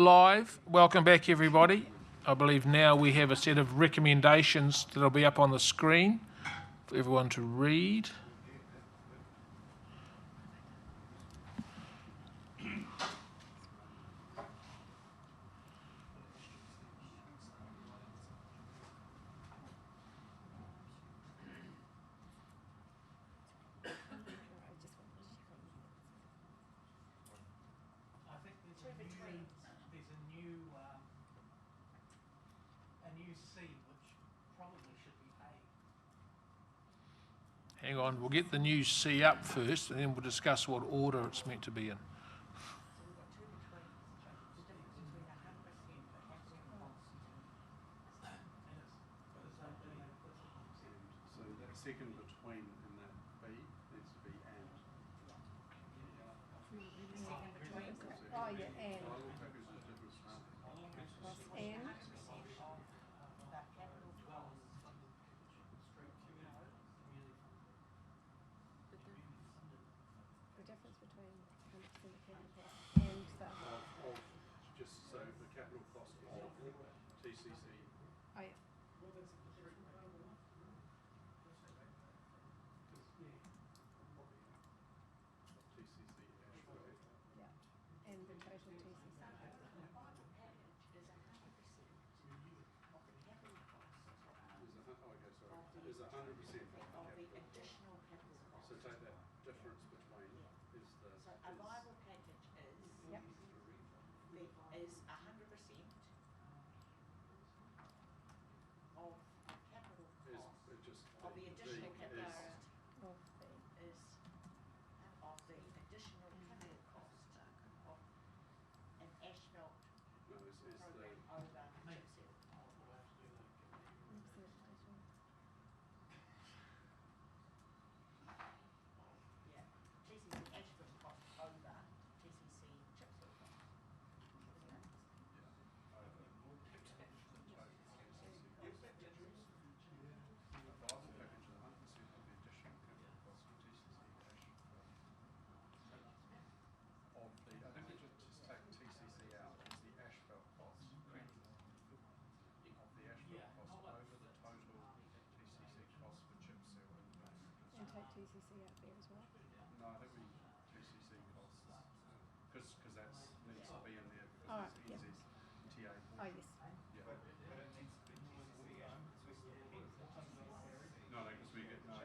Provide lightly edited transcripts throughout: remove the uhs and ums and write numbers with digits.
Live. Welcome back, everybody. I believe now we have a set of recommendations that'll be up on the screen for everyone to read. Hang on, we'll get the new C up first and then we'll discuss what order it's meant to be in. So that second between in that B needs to be and. Oh, yeah, and. Global package is different smart. And. The difference between 100% of capital cost and the. Of just so the capital cost of TCC. Oh, yeah. TCC Ashfield. Yeah. And the total TCC. Is 100% of the capital. So take that difference between is the. So a viable package is Yep. is 100% of a capital cost Is just of the additional capital Of the. is of the additional capital cost of an asphalt no, is the program over chip seal. Yeah, TCC asphalt cost over TCC chip seal cost. Isn't it? a viable package is 100% of the additional capital cost of TCC Ashfield. Of the, I think we just take TCC out, it's the asphalt cost. Correct. Of the asphalt cost over the total TCC cost for chip seal. And take TCC out there as well. No, I think we TCC costs because that needs to be in there because All right, it's yeah. NZTA. Oh, yes. Yeah. No, because we get no.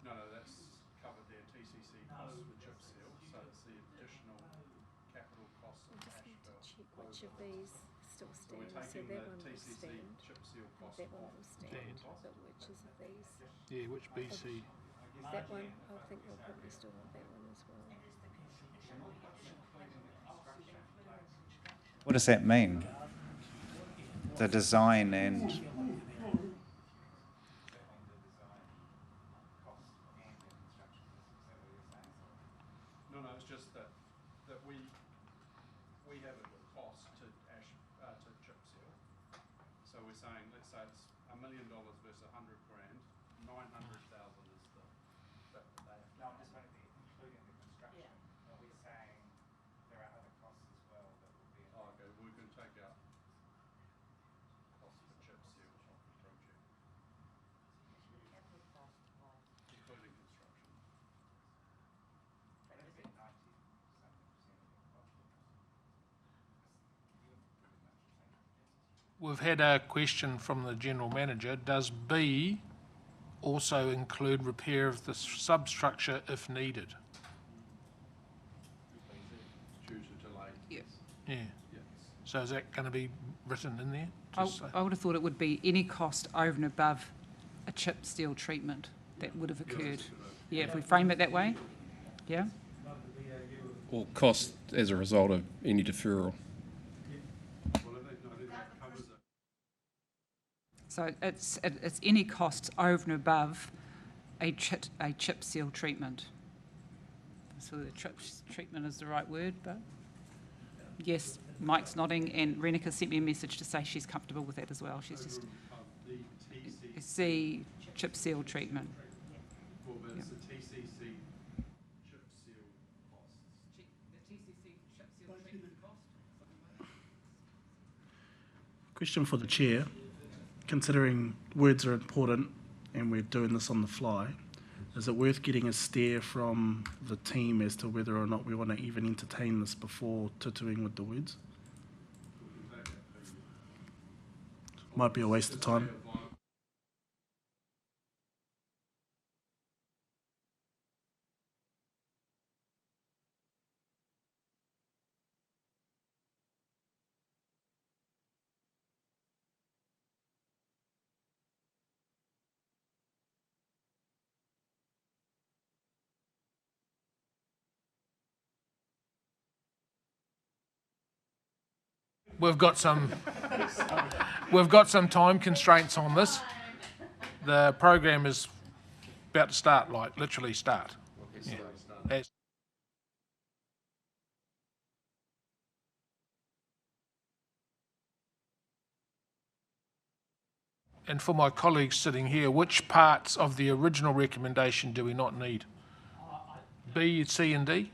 No, that's covered there. TCC costs for chip seal, so it's the additional capital cost We of just need to asphalt. check which of these still So we're stand. So taking that the one will TCC stand. chip seal cost That one off. will stand. Stand. But which is of these? Yeah, which BC? That one, I think we'll probably still want that one as well. What does that mean? The design and No, it's just that we have a cost to chip seal. So we're saying, let's say it's $1 million versus $100,000, 900,000 is the bit that they have. No, I'm just wondering, including the construction, Yeah. are we saying there are other costs as well that will be Oh, okay, we can take out cost for chip seal of the project, Capital cost of, including construction. That would be 90 something percent of the cost. You're pretty much saying We've had a question from the General Manager. Does B also include repair of the substructure if needed? Due to delay. Yeah. Yeah. Yeah. So is that going to be written in there? I would have thought it would be any cost over and above a chip seal treatment that would have occurred. Yeah, if we frame it that way. Yeah. Or cost as a result of any deferral. Well, I think that covers it. So it's any costs over and above a chip seal treatment. So the chip treatment is the right word, but yes, Mike's nodding, and Renika sent me a message to say she's comfortable with that as well. She's just The TCC. C chip seal treatment. Well, but it's Yeah. the TCC chip seal costs. The TCC chip seal treatment. Question for the chair. Considering words are important and we're doing this on the fly, is it worth getting a steer from the team as to whether or not we want to even entertain this before tutuing with the words? Might be a waste of time. We've got some time constraints on this. The program is about to start, like literally start. Yeah. As- And for my colleagues sitting here, which parts of the original recommendation do we not need? B, C and D?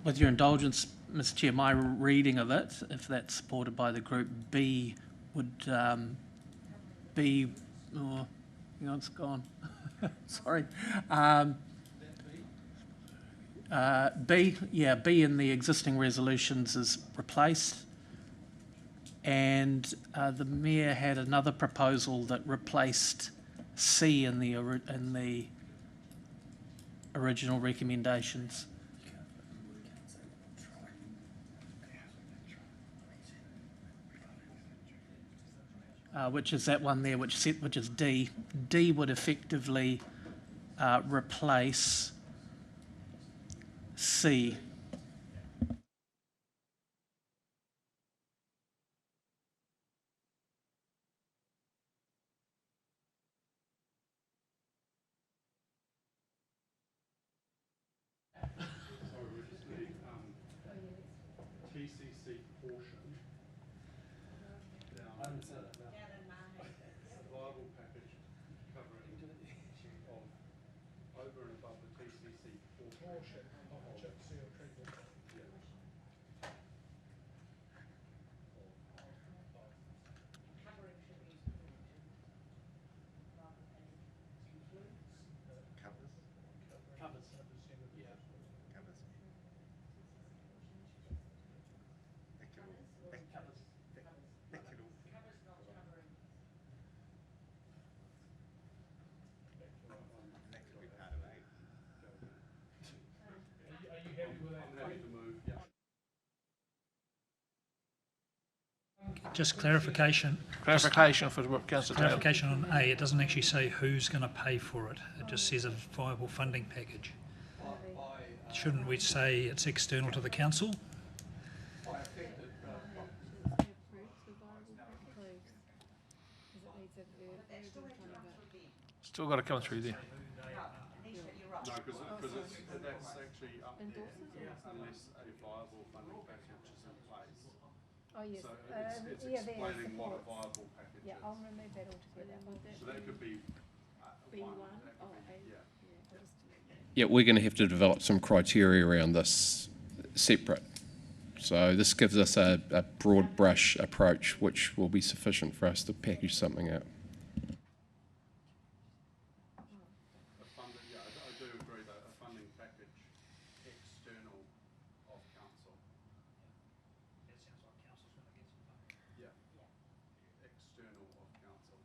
With your indulgence, Mr. Chair, my reading of it, if that's supported by the group, B would be, oh, hang on, it's gone. Sorry. B in the existing resolutions is replaced. And the Mayor had another proposal that replaced C in the original recommendations. Which is that one there, which is D. D would effectively replace C. So we just need TCC portion down. A viable package covering of over and above the TCC portion of chip seal treatment. Yeah. I'm happy to move, yeah. Just clarification. Clarification for Councillor Taylor. Clarification on A, it doesn't actually say who's going to pay for it. It just says a viable funding package. Shouldn't we say it's external to the council? Still got to come through there. No, because that's actually up there unless a viable funding package is in place. Oh, yes. So it's Yeah, there explaining what a supports. viable package Yeah, is. I'll remove that altogether. So that could be B1? one, that Oh, could be, A. yeah. I'll just delete that. Yeah, we're going to have to develop some criteria around this separate. So this gives us a broad brush approach, which will be sufficient for us to package something out. I do agree that a funding package external of council. That sounds like council's going to get some funding. Yeah. External of council.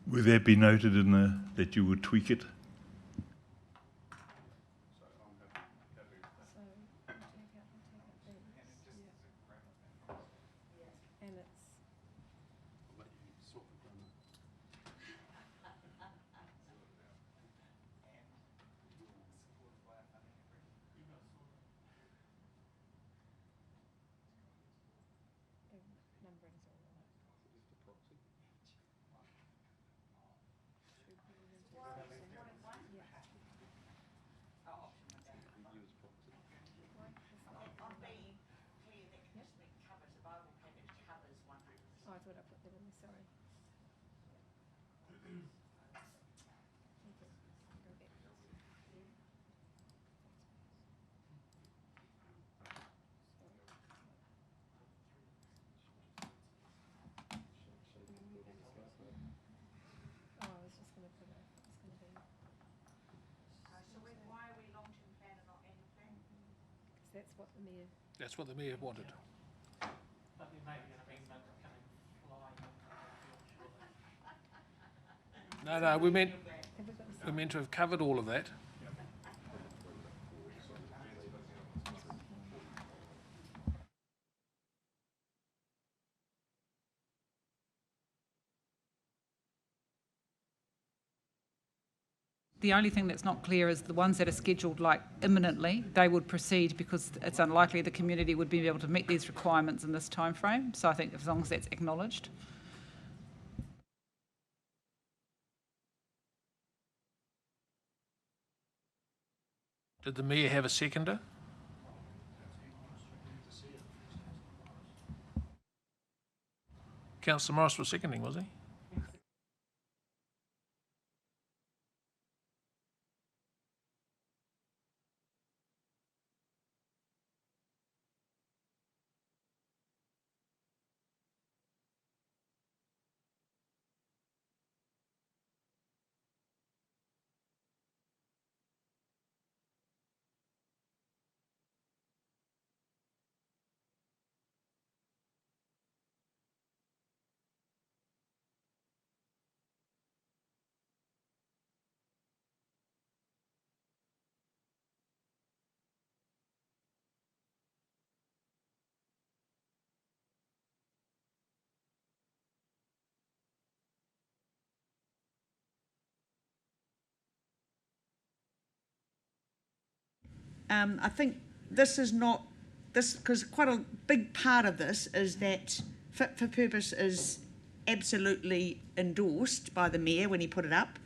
Would that be noted in that you would tweak it? So I'm happy with that. So, take out B. And it's, I'll let you sort the grammar. the numbering's all right. what the mayor. That's what the mayor wanted. But there may be an amendment coming flying. No, we meant Have we got a we're meant to have covered all of that. The only thing that's not clear is the ones that are scheduled like imminently, they would proceed because it's unlikely the community would be able to meet these requirements in this time frame. So I think as long as that's acknowledged. Did the mayor have a seconder? Councillor Morris was seconding, was he? I think this is not, this, because quite a big part of this is that Fit for Purpose is absolutely endorsed by the mayor when he put it up,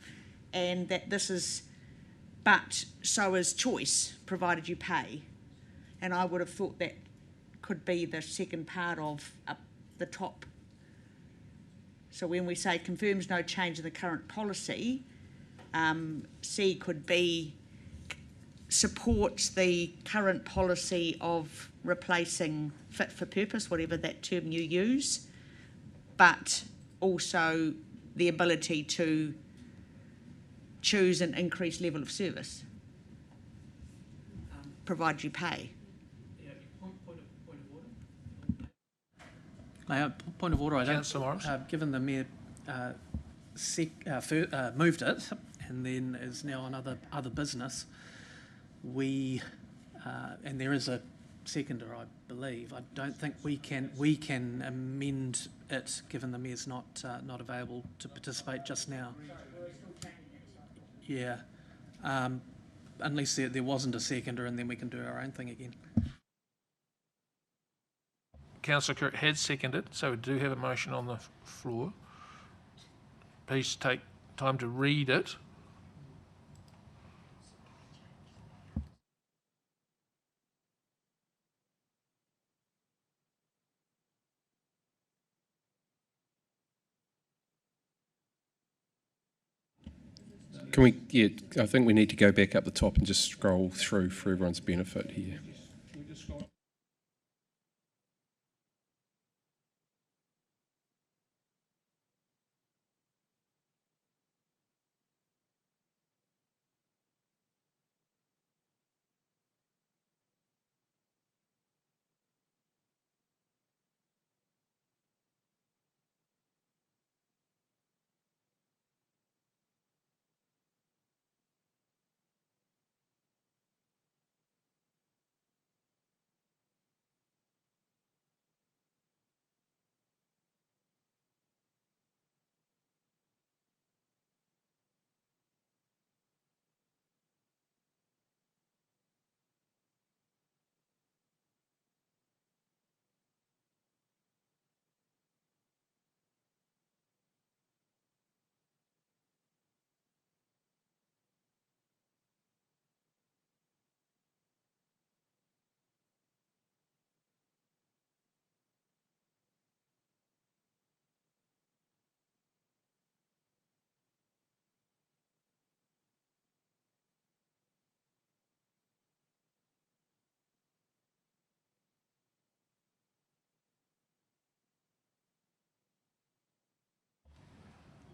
and that this is, but so is choice, provided you pay. And I would have thought that could be the second part of up the top. So when we say confirms no change in the current policy, C could be supports the current policy of replacing Fit for Purpose, whatever that term you use, but also the ability to choose an increased level of service, provided you pay. Point of order, I don't, Councillor Morris. given the mayor moved it and then is now on other business, we, and there is a seconder, I believe, I don't think we can amend it, given the mayor's not available to participate just now. Yeah, unless there wasn't a seconder, and then we can do our own thing again. Councillor Kirk had seconded, so we do have a motion on the floor. Please take time to read it. Can we, yeah, I think we need to go back up the top and just scroll through for everyone's benefit here.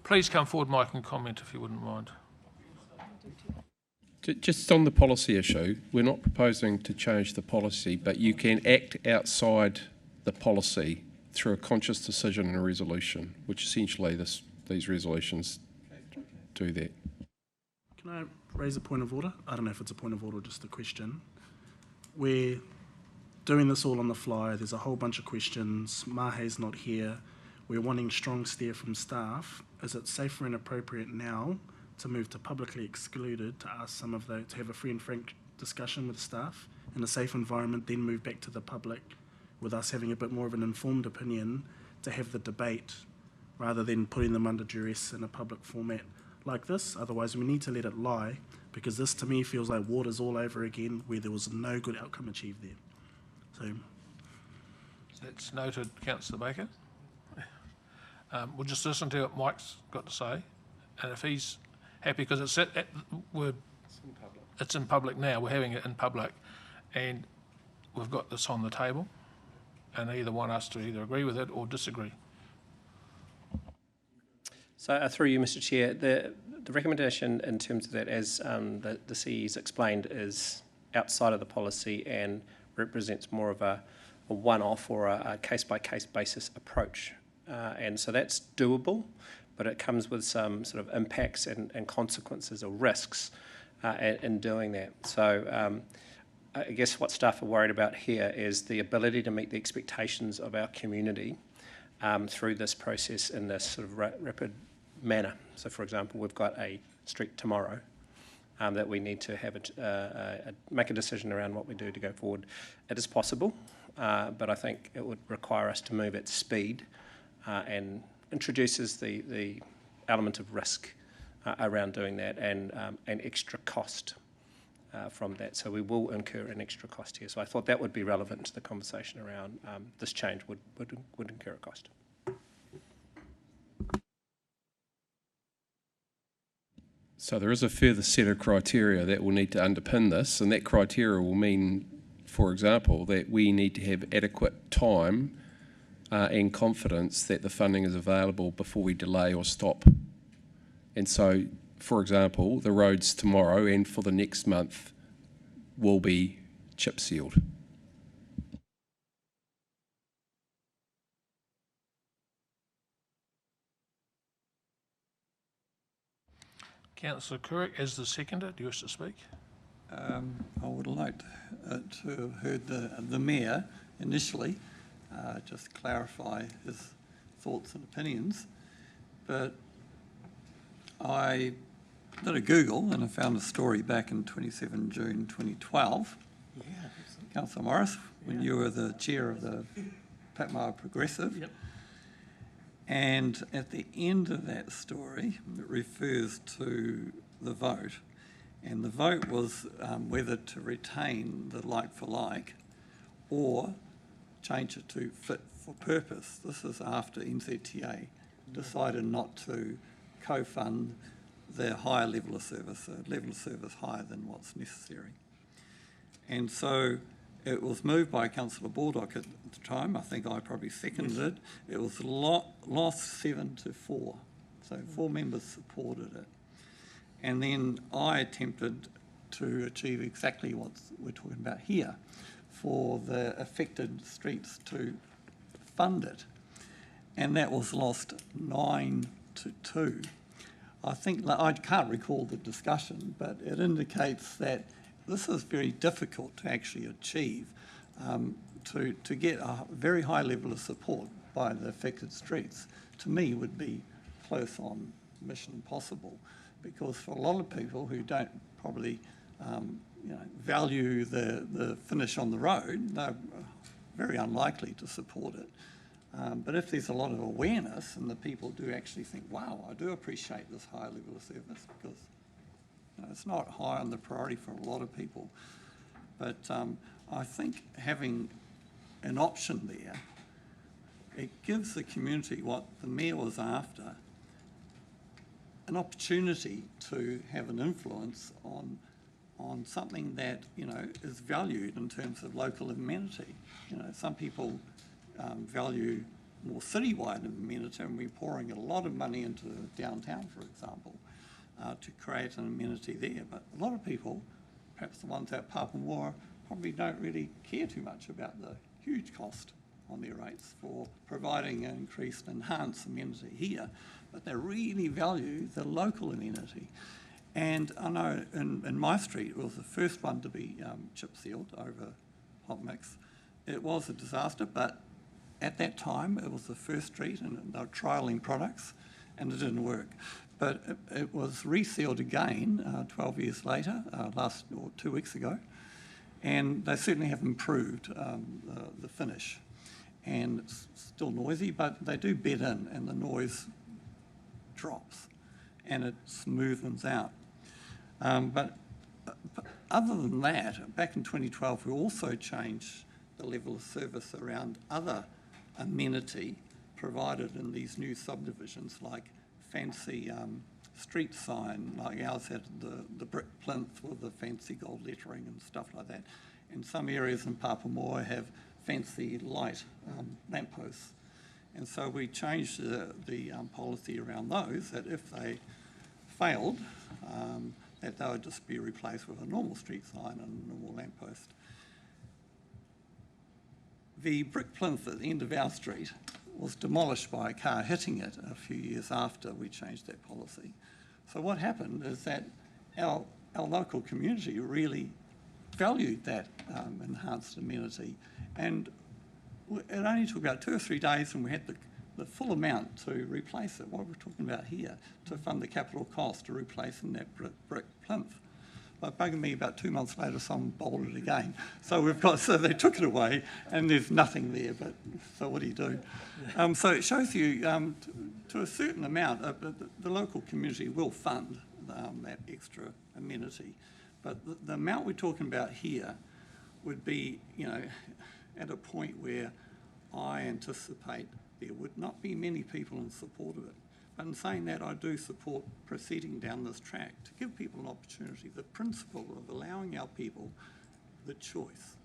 Please come forward, Mike, and comment if you wouldn't mind. Just on the policy issue, we're not proposing to change the policy, but you can act outside the policy through a conscious decision and a resolution, which essentially these resolutions do that. Can I raise a point of order? I don't know if it's a point of order or just a question. We're doing this all on the fly. There's a whole bunch of questions. Mahe's not here. We're wanting strong steer from staff. Is it safer and appropriate now to move to publicly excluded, to ask some of the, to have a free and frank discussion with staff in a safe environment, then move back to the public with us having a bit more of an informed opinion to have the debate rather than putting them under duress in a public format like this? Otherwise, we need to let it lie, because this to me feels like Waters all over again, where there was no good outcome achieved there. So That's noted, Councillor Baker. We'll just listen to what Mike's got to say, and if he's happy, because it's in public now, we're having it in public, and we've got this on the table, and either want us to either agree with it or disagree. So through you, Mr. Chair, the recommendation in terms of that, as the CE's explained, is outside of the policy and represents more of a one-off or a case-by-case basis approach. And so that's doable, but it comes with some sort of impacts and consequences or risks in doing that. So I guess what staff are worried about here is the ability to meet the expectations of our community through this process in this sort of rapid manner. So, for example, we've got a street tomorrow that we need to have make a decision around what we do to go forward. It is possible, but I think it would require us to move at speed and introduces the element of risk around doing that and an extra cost from that. So we will incur an extra cost here. So I thought that would be relevant to the conversation around this change would incur a cost. So there is a further set of criteria that will need to underpin this, and that criteria will mean, for example, that we need to have adequate time and confidence that the funding is available before we delay or stop. And so, for example, the roads tomorrow and for the next month will be chip sealed. Councillor Couric, as the seconder, do you wish to speak? I would like to have heard the Mayor initially, just clarify his thoughts and opinions. But I did a Google and I found a story back in 27 June 2012. Yeah. Councillor Morris, when you were the chair of the Patmara Progressive. Yep. And at the end of that story, it refers to the vote. And the vote was whether to retain the like for like or change it to fit for purpose. This is after NZTA decided not to co-fund the higher level of service, a level of service higher than what's necessary. And so it was moved by Councillor Baldock at the time. I think I probably seconded it. It was lost 7-4. So 4 members supported it. And then I attempted to achieve exactly what we're talking about here, for the affected streets to fund it. And that was lost 9-2. I think, I can't recall the discussion, but it indicates that this is very difficult to actually achieve, to get a very high level of support by the affected streets, to me would be close on mission impossible, because for a lot of people who don't probably value the finish on the road, they're very unlikely to support it. But if there's a lot of awareness and the people do actually think, wow, I do appreciate this high level of service, because it's not high on the priority for a lot of people. But I think having an option there, it gives the community what the Mayor was after, an opportunity to have an influence on something that is valued in terms of local amenity. Some people value more citywide amenity, and we're pouring a lot of money into downtown, for example. to create an amenity there. But a lot of people, perhaps the ones at Papamoa, probably don't really care too much about the huge cost on their rates for providing an increased enhanced amenity here, but they really value the local amenity. And I know in my street, it was the first one to be chip sealed over hot mix. It was a disaster, but at that time, it was the first street and they were trialling products and it didn't work. But it was resealed again 12 years later, 2 weeks ago, and they certainly have improved the finish. And it's still noisy, but they do bed in and the noise drops and it smoothens out. But other than that, back in 2012, we also changed the level of service around other amenity provided in these new subdivisions, like fancy street sign, like ours had the brick plinth with the fancy gold lettering and stuff like that. And some areas in Papamoa have fancy light lampposts. And so we changed the policy around those, that if they failed, that they would just be replaced with a normal street sign and a normal lamppost. The brick plinth at the end of our street was demolished by a car hitting it a few years after we changed that policy. So what happened is that our local community really valued that enhanced amenity, and it only took about 2 or 3 days and we had the full amount to replace it, what we're talking about here, to fund the capital cost to replacing that brick plinth. But bugging me about 2 months later, someone bolted it again. So they took it away and there's nothing there, but so what do you do? So it shows you to a certain amount, the local community will fund that extra amenity. But the amount we're talking about here would be, at a point where I anticipate there would not be many people in support of it. But in saying that, I do support proceeding down this track to give people an opportunity, the principle of allowing our people the choice.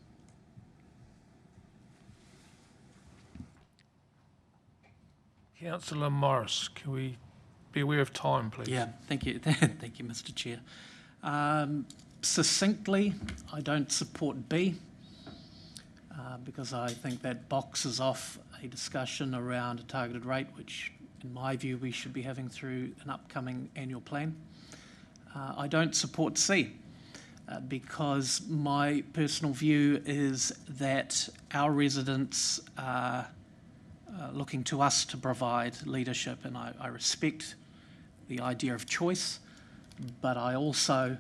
Councillor Morris, can we be aware of time, please? Yeah, thank you. Thank you, Mr. Chair. Succinctly, I don't support B because I think that boxes off a discussion around a targeted rate, which in my view we should be having through an upcoming annual plan. I don't support C because my personal view is that our residents are looking to us to provide leadership, and I respect the idea of choice, but I also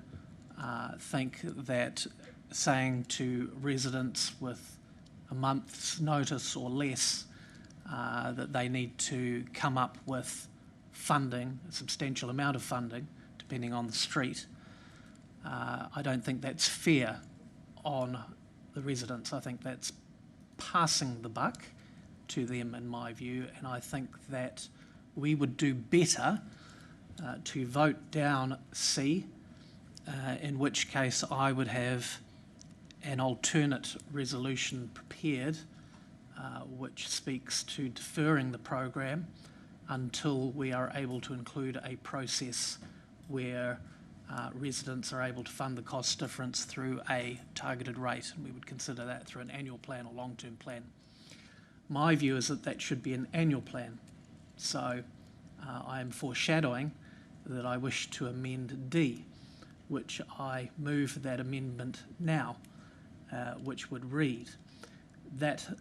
think that saying to residents with a month's notice or less that they need to come up with funding, a substantial amount of funding, depending on the street, I don't think that's fair on the residents. I think that's passing the buck to them, in my view, and I think that we would do better to vote down C, in which case I would have an alternate resolution prepared which speaks to deferring the program until we are able to include a process where residents are able to fund the cost difference through a targeted rate, and we would consider that through an annual plan or long-term plan. My view is that that should be an annual plan, so I am foreshadowing that I wish to amend D, which I move that amendment now, which would read that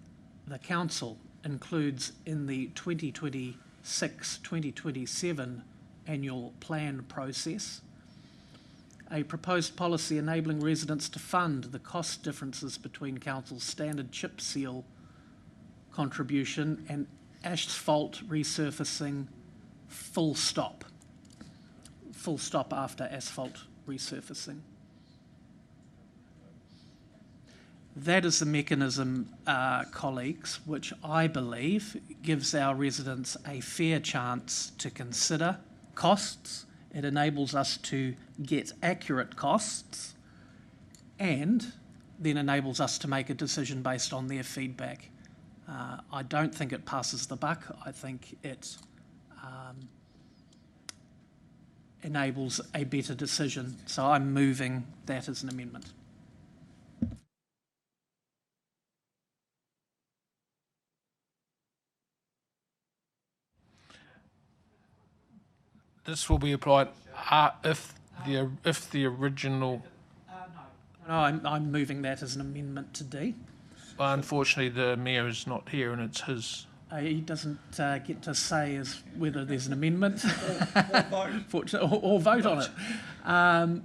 the Council includes in the 2026-2027 annual plan process a proposed policy enabling residents to fund the cost differences between Council's standard chip seal contribution and asphalt resurfacing, full stop. Full stop after asphalt resurfacing. That is the mechanism, colleagues, which I believe gives our residents a fair chance to consider costs. It enables us to get accurate costs and then enables us to make a decision based on their feedback. I don't think it passes the buck. I think it enables a better decision. So I'm moving that as an amendment. This will be applied if the original. No, I'm moving that as an amendment to D. Unfortunately, the mayor is not here, and it's his. He doesn't get to say as whether there's an amendment or vote on it. And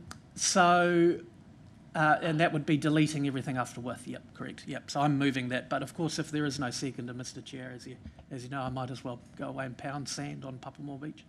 that would be deleting everything after with. Yep, correct. Yep. So I'm moving that. But of course, if there is no seconder, Mr. Chair, as you know, I might as well go away and pound sand on Papamore Beach.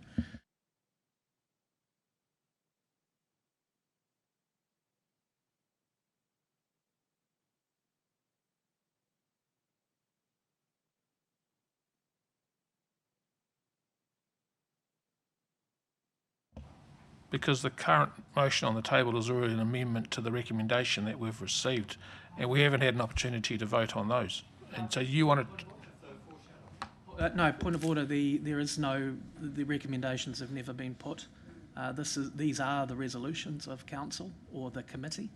Because the current motion on the table is already an amendment to the recommendation that we've received, and we haven't had an opportunity to vote on those. And so you want to... No, point of order. The recommendations have never been put. These are the resolutions of council or the committee.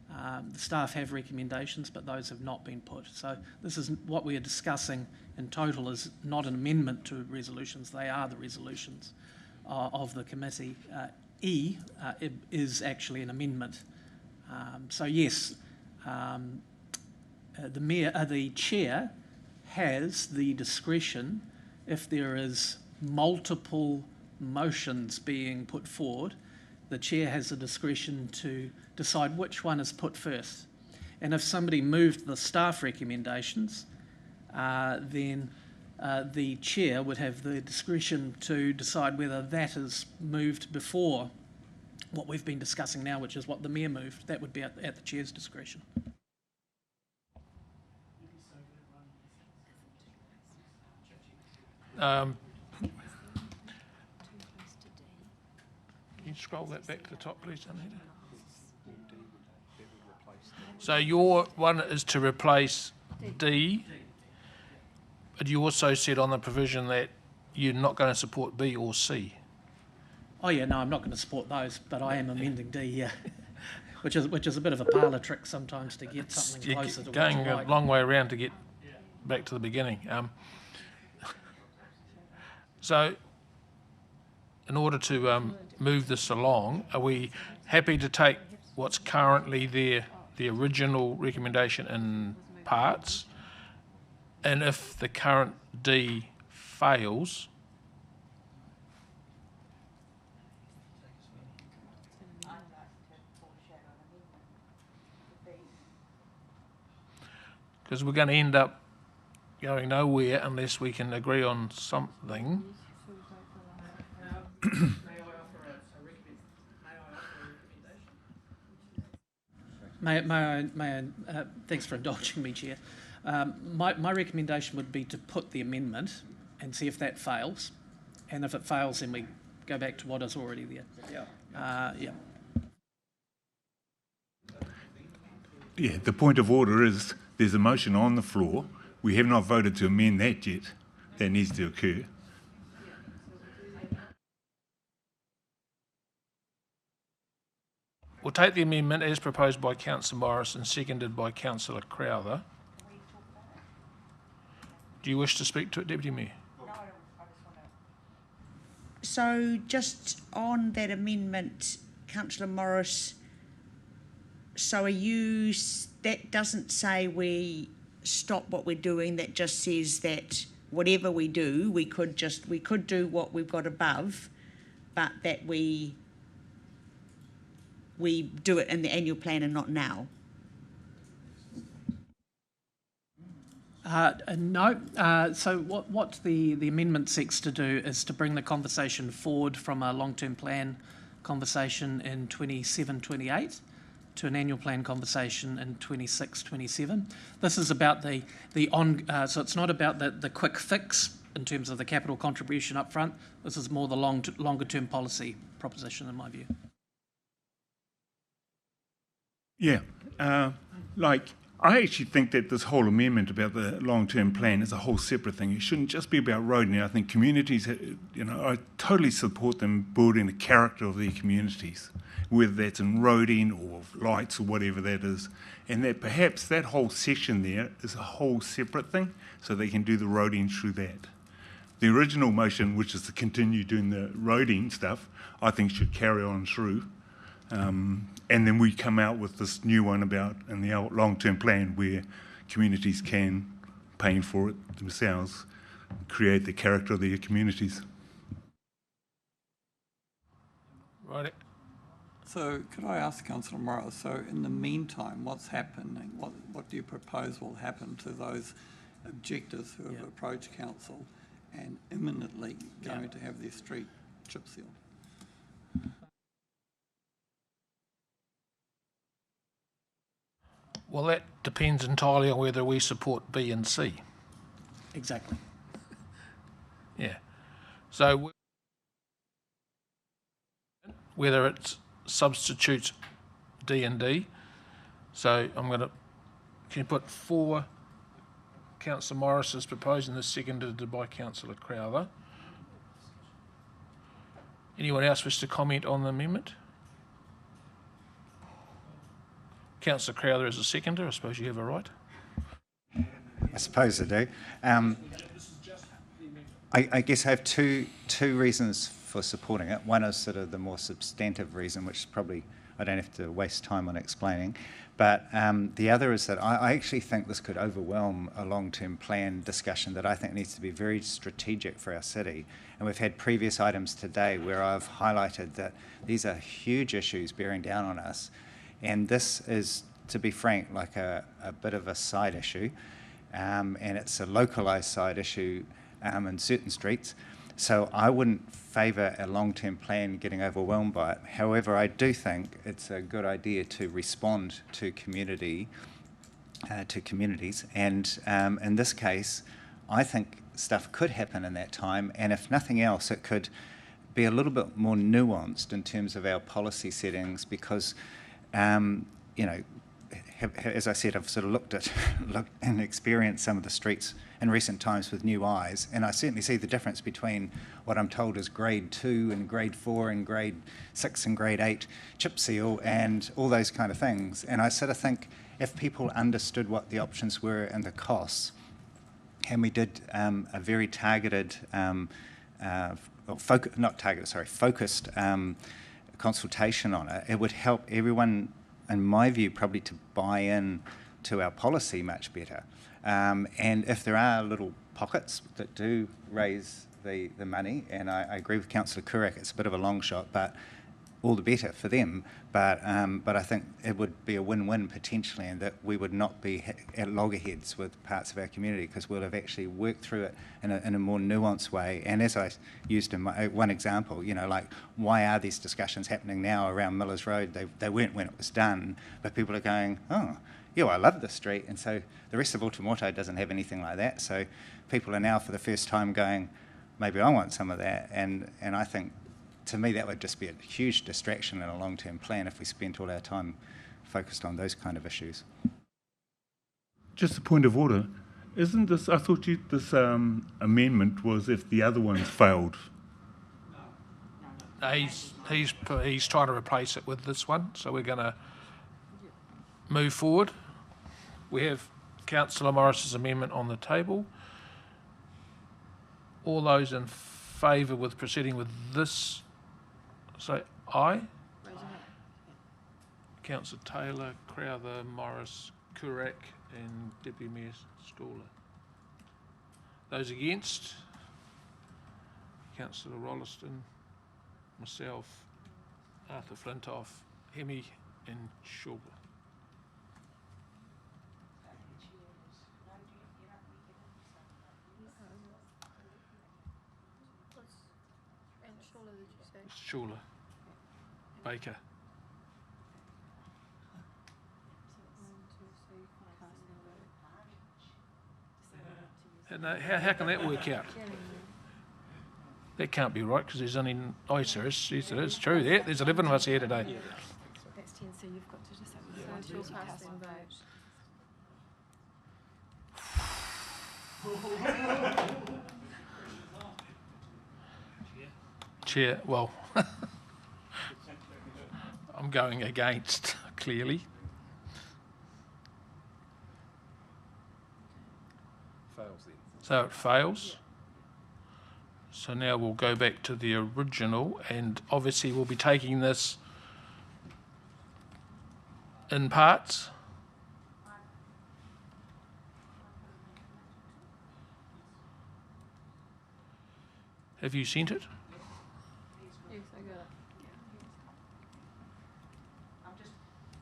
The staff have recommendations, but those have not been put. So this is what we are discussing in total is not an amendment to resolutions. They are the resolutions of the committee. E is actually an amendment. So yes, the chair has the discretion, if there is multiple motions being put forward, the chair has the discretion to decide which one is put first. And if somebody moved the staff recommendations, then the chair would have the discretion to decide whether that is moved before what we've been discussing now, which is what the mayor moved. That would be at the chair's discretion. Can you scroll that back to the top, please, Anita? So your one is to replace D. But you also said on the provision that you're not going to support B or C. Oh yeah, no, I'm not going to support those, but I am amending D, yeah. which is a bit of a parlour trick sometimes to get something You're closer to what going you a like. long way around to get back to the beginning. So in order to move this along, are we happy to take what's currently there, the original recommendation in parts? And if the current D fails, because we're going to end up going nowhere unless we can agree on something. Thanks for indulging me, Chair. My recommendation would be to put the amendment and see if that fails. And if it fails, then we go back to what is already there. Yeah. Yeah, the point of order is there's a motion on the floor. We have not voted to amend that yet. That needs to occur. We'll take the amendment as proposed by Councillor Morris and seconded by Councillor Crowther. Do you wish to speak to it, Deputy Mayor? So just on that amendment, Councillor Morris, so that doesn't say we stop what we're doing, that just says that whatever we do, we could do what we've got above, but that we do it in the annual plan and not now. No. So what the amendment seeks to do is to bring the conversation forward from a long-term plan conversation in 27-28 to an annual plan conversation in 26-27. This is about so it's not about the quick fix in terms of the capital contribution up front. This is more the longer-term policy proposition, in my view. Yeah, I actually think that this whole amendment about the long-term plan is a whole separate thing. It shouldn't just be about roading. I think communities, I totally support them building the character of their communities, whether that's in roading or lights or whatever that is, and that perhaps that whole section there is a whole separate thing, so they can do the roading through that. The original motion, which is to continue doing the roading stuff, I think should carry on through. And then we come out with this new one about in the long-term plan where communities can, paying for it themselves, create the character of their communities. Right. So could I ask Councillor Morris, so in the meantime, what's happening? What do you propose will happen to those objectors who have approached council and imminently going to have their street chip sealed? Well, that depends entirely on whether we support B and C. Exactly. Yeah. So whether it substitutes D and D. So I'm going to, can you put 4, Councillor Morris is proposing this, seconded by Councillor Crowther. Anyone else wish to comment on the amendment? Councillor Crowther is a seconder. I suppose you have a right. I suppose I do. I guess I have two reasons for supporting it. One is sort of the more substantive reason, which probably I don't have to waste time on explaining. But the other is that I actually think this could overwhelm a long-term plan discussion that I think needs to be very strategic for our city. And we've had previous items today where I've highlighted that these are huge issues bearing down on us. And this is, to be frank, like a bit of a side issue. And it's a localised side issue in certain streets. So I wouldn't favour a long-term plan getting overwhelmed by it. However, I do think it's a good idea to respond to communities. And in this case, I think stuff could happen in that time. And if nothing else, it could be a little bit more nuanced in terms of our policy settings because as I said, I've sort of looked and experienced some of the streets in recent times with new eyes, and I certainly see the difference between what I'm told is grade 2 and grade 4 and grade 6 and grade 8 chip seal and all those kind of things. And I sort of think if people understood what the options were and the costs, and we did a very targeted, focused consultation on it, it would help everyone, in my view, probably to buy in to our policy much better. And if there are little pockets that do raise the money, and I agree with Councillor Kurak, it's a bit of a long shot, but all the better for them. But I think it would be a win-win potentially, and that we would not be at loggerheads with parts of our community because we'll have actually worked through it in a more nuanced way. And as I used in my one example, like why are these discussions happening now around Millers Road? They weren't when it was done, but people are going, oh, yeah, I love this street, and so the rest of Automoto doesn't have anything like that. So people are now for the first time going, maybe I want some of that, and I think, to me, that would just be a huge distraction in a long-term plan if we spent all our time focused on those kind of issues. Just a point of order. Isn't this, I thought this amendment was if the other ones failed. No, he's trying to replace it with this one, so we're going to move forward. We have Councillor Morris's amendment on the table. All those in favour with proceeding with this, say aye. Councillor Taylor, Crowther, Morris, Kurak and Deputy Mayor Staller. Those against? Councillor Rolleston, myself, Arthur Flintoff, Hemi and Shulber. Schuler, Baker. How can that work out? That can't be right because there's only. Oh, yes, there is. Yes, it is true. There's 11 of us here today. That's 10, so you've got to decide whether you want to pass and vote. Chair, well, I'm going against, clearly. Fails then. So it fails. So now we'll go back to the original, and obviously we'll be taking this in parts. Have you sent it? Yes, I got it.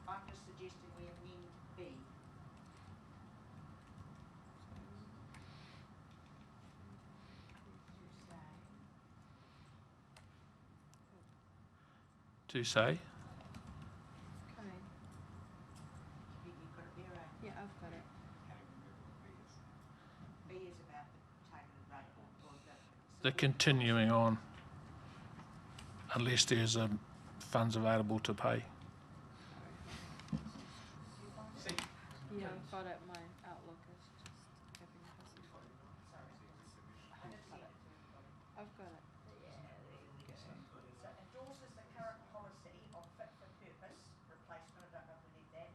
I'm just suggesting we amend B. To say? Okay. You've got it there, eh? Yeah, I've got it. B is about the targeted rate or The continuing on, unless there's funds available to pay. Yeah, I've got it. My Outlook is just giving us. I've got it. So endorses the current policy of fit for purpose replacement, I don't know if we need that,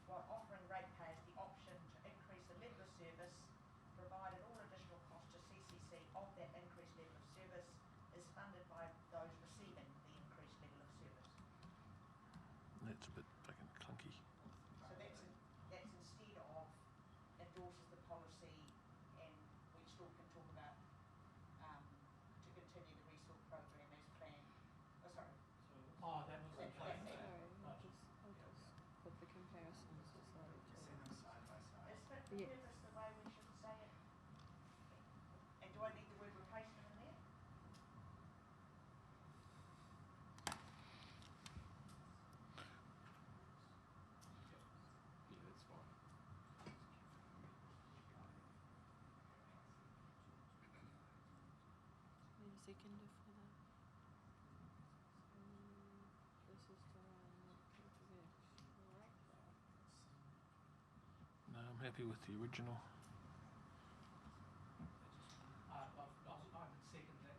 while offering ratepayers the option to increase the level of service, provided all additional cost to CCC of that increased level of service is funded by those receiving the increased level of service. That's a bit fucking clunky. So that's instead of endorses the policy, and we still can talk about to continue the resort program as planned. Oh, sorry. Oh, that was Sorry, I'll just put the comparisons aside. Is fit for Yeah. purpose the way we should say it? And do I need the word replacement in there? Yeah, that's fine. Need a second for that. This is the one there. No, I'm happy with the original. I would second that.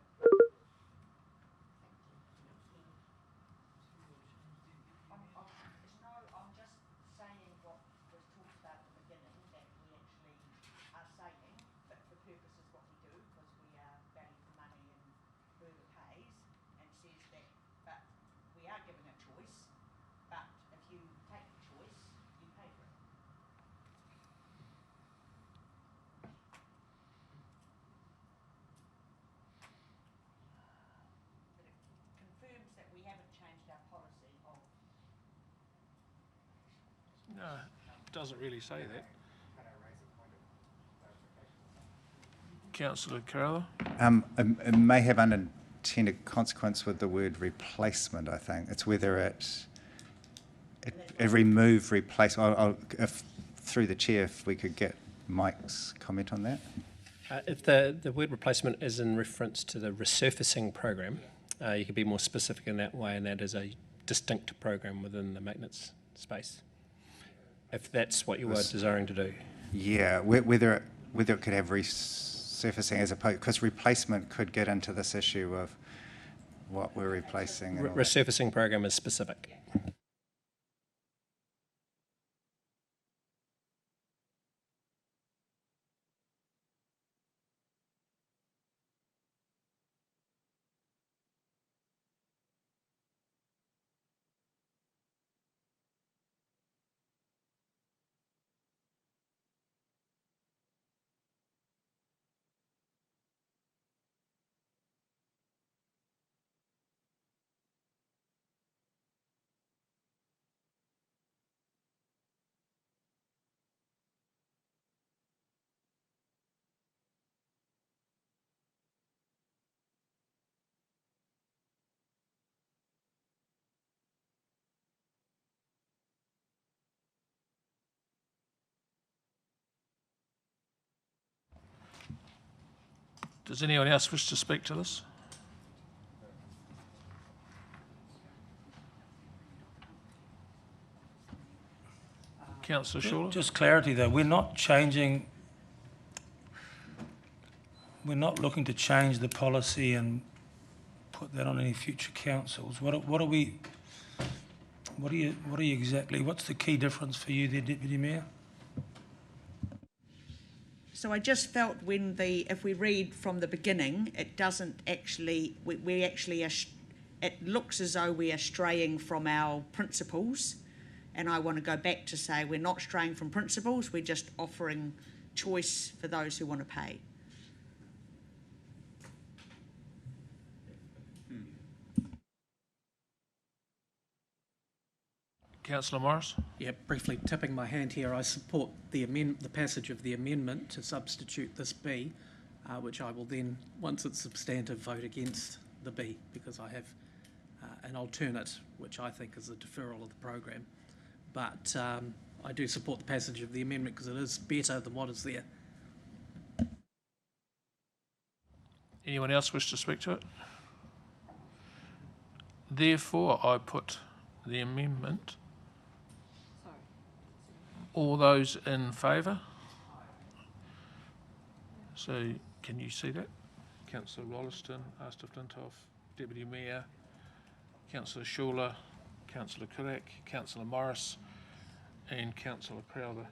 I'm just saying what was talked about at the beginning, that we actually are saying fit for purpose is what we do because we are value for money and whoever pays, and says that, but we are giving a choice, but if you take the choice, you pay for it. But it confirms that we haven't changed our policy of No, it doesn't really say that. Councillor Carroll? It may have unintended consequence with the word replacement, I think. It's whether it remove, replace. If through the chair, if we could get Mike's comment on that. If the word replacement is in reference to the resurfacing program, you could be more specific in that way, and that is a distinct program within the maintenance space. If that's what you are desiring to do. Yeah, whether it could have resurfacing as opposed, because replacement could get into this issue of what we're replacing. And all that. Resurfacing program is specific. Does anyone else wish to speak to this? Councillor Schuler? Just clarity though, we're not changing we're not looking to change the policy and put that on any future councils. What are you exactly, what's the key difference for you there, Deputy Mayor? So I just felt if we read from the beginning, it doesn't actually, we actually, it looks as though we are straying from our principles. And I want to go back to say we're not straying from principles, we're just offering choice for those who want to pay. Councillor Morris? Yeah, briefly tipping my hand here, I support the passage of the amendment to substitute this B, which I will then, once it's substantive, vote against the B, because I have an alternate, which I think is a deferral of the program. But I do support the passage of the amendment because it is better than what is there. Anyone else wish to speak to it? Therefore, I put the amendment. All those in favour? So, can you see that? Councillor Rolleston, Arster Flintoff, Deputy Mayor, Councillor Schuler, Councillor Kirk, Councillor Morris, and Councillor Crowther.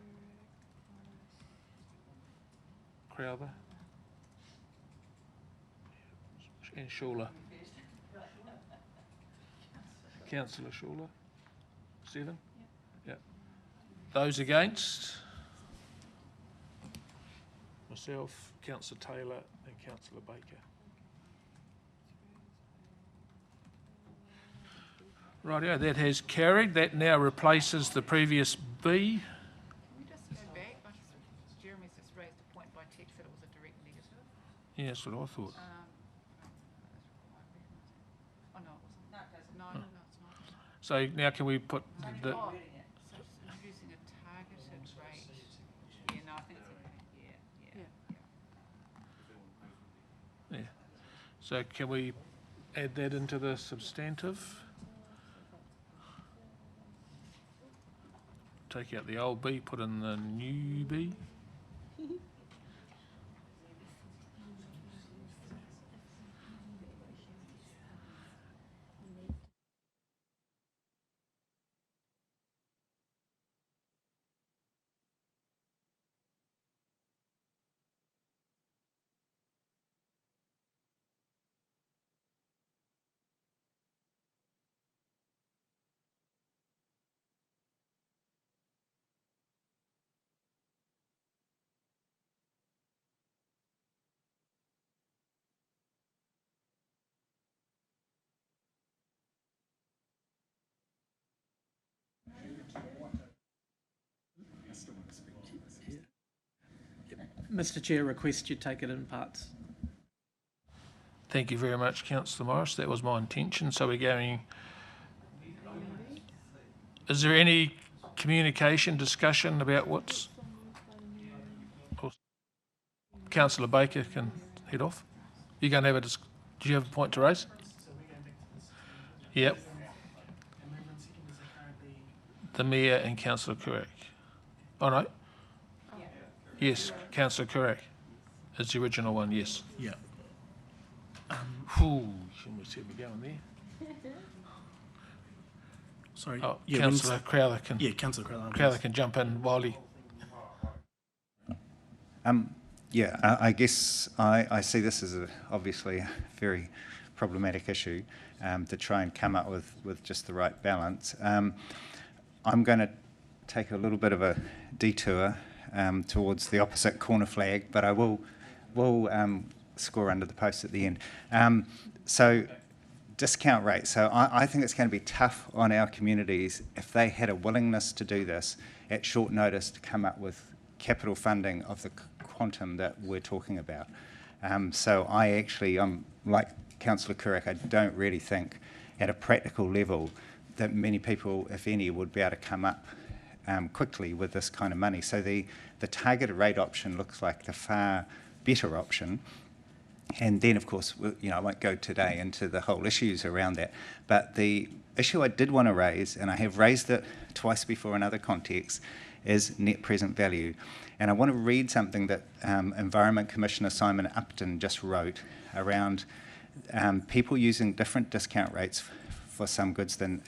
And Schuler. Councillor Schuler. 7? Yeah. Those against? Myself, Councillor Taylor, and Councillor Baker. Rightio, that has carried. That now replaces the previous B. Can we just go back? Jeremy's just raised a point by text that it was a direct negative. Yeah, that's what I thought. Oh, no, it wasn't. No, it's not. So now can we put the... So introducing a targeted rate. Yeah, no, I think it's Yeah. So can we add that into the substantive? Take out the old B, put in the new B. Mr Chair, request you take it in parts. Thank you very much, Councillor Morris. That was my intention. So we're going... Is there any communication, discussion about what's... Councillor Baker can head off. You're going to have a... Do you have a point to raise? Yep. The Mayor and Councillor Kurak. Oh, no? Yes, Councillor Kurak is the original one, yes. Yeah. Ooh, shouldn't we see me going there? Sorry. Oh, yeah, Councillor Crowther can... Yeah, Councillor Crowther. Crowther can jump in while he... Yeah, I guess I see this as obviously a very problematic issue to try and come up with just the right balance. I'm going to take a little bit of a detour towards the opposite corner flag, but I will score under the post at the end. So discount rate. So I think it's going to be tough on our communities if they had a willingness to do this at short notice to come up with capital funding of the quantum that we're talking about. So I'm like Councillor Kurak, I don't really think at a practical level that many people, if any, would be able to come up quickly with this kind of money. So the targeted rate option looks like the far better option. And then, of course, I won't go today into the whole issues around that. But the issue I did want to raise, and I have raised it twice before in other contexts, is net present value. And I want to read something that Environment Commissioner Simon Upton just wrote around people using different discount rates for some goods than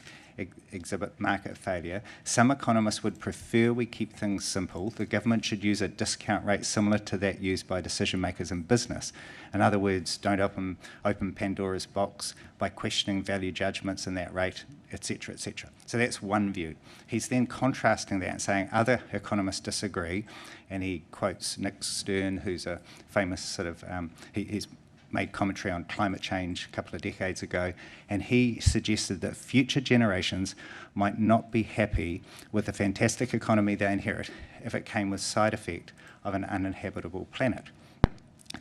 exhibit market failure. Some economists would prefer we keep things simple. The government should use a discount rate similar to that used by decision makers in business. In other words, don't open Pandora's box by questioning value judgments in that rate, etc., etc. So that's one view. He's then contrasting that and saying other economists disagree, and he quotes Nick Stern, who's a famous sort of, he's made commentary on climate change a couple of decades ago, and he suggested that future generations might not be happy with the fantastic economy they inherit if it came with side effect of an uninhabitable planet.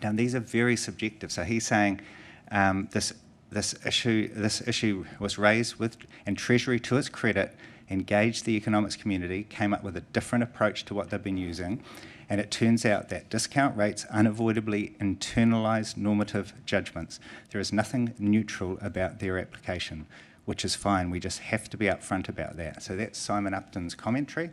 Now, these are very subjective. So he's saying this issue was raised with, and Treasury, to its credit, engaged the economics community, came up with a different approach to what they've been using, and it turns out that discount rates unavoidably internalise normative judgments. There is nothing neutral about their application, which is fine. We just have to be upfront about that. So that's Simon Upton's commentary.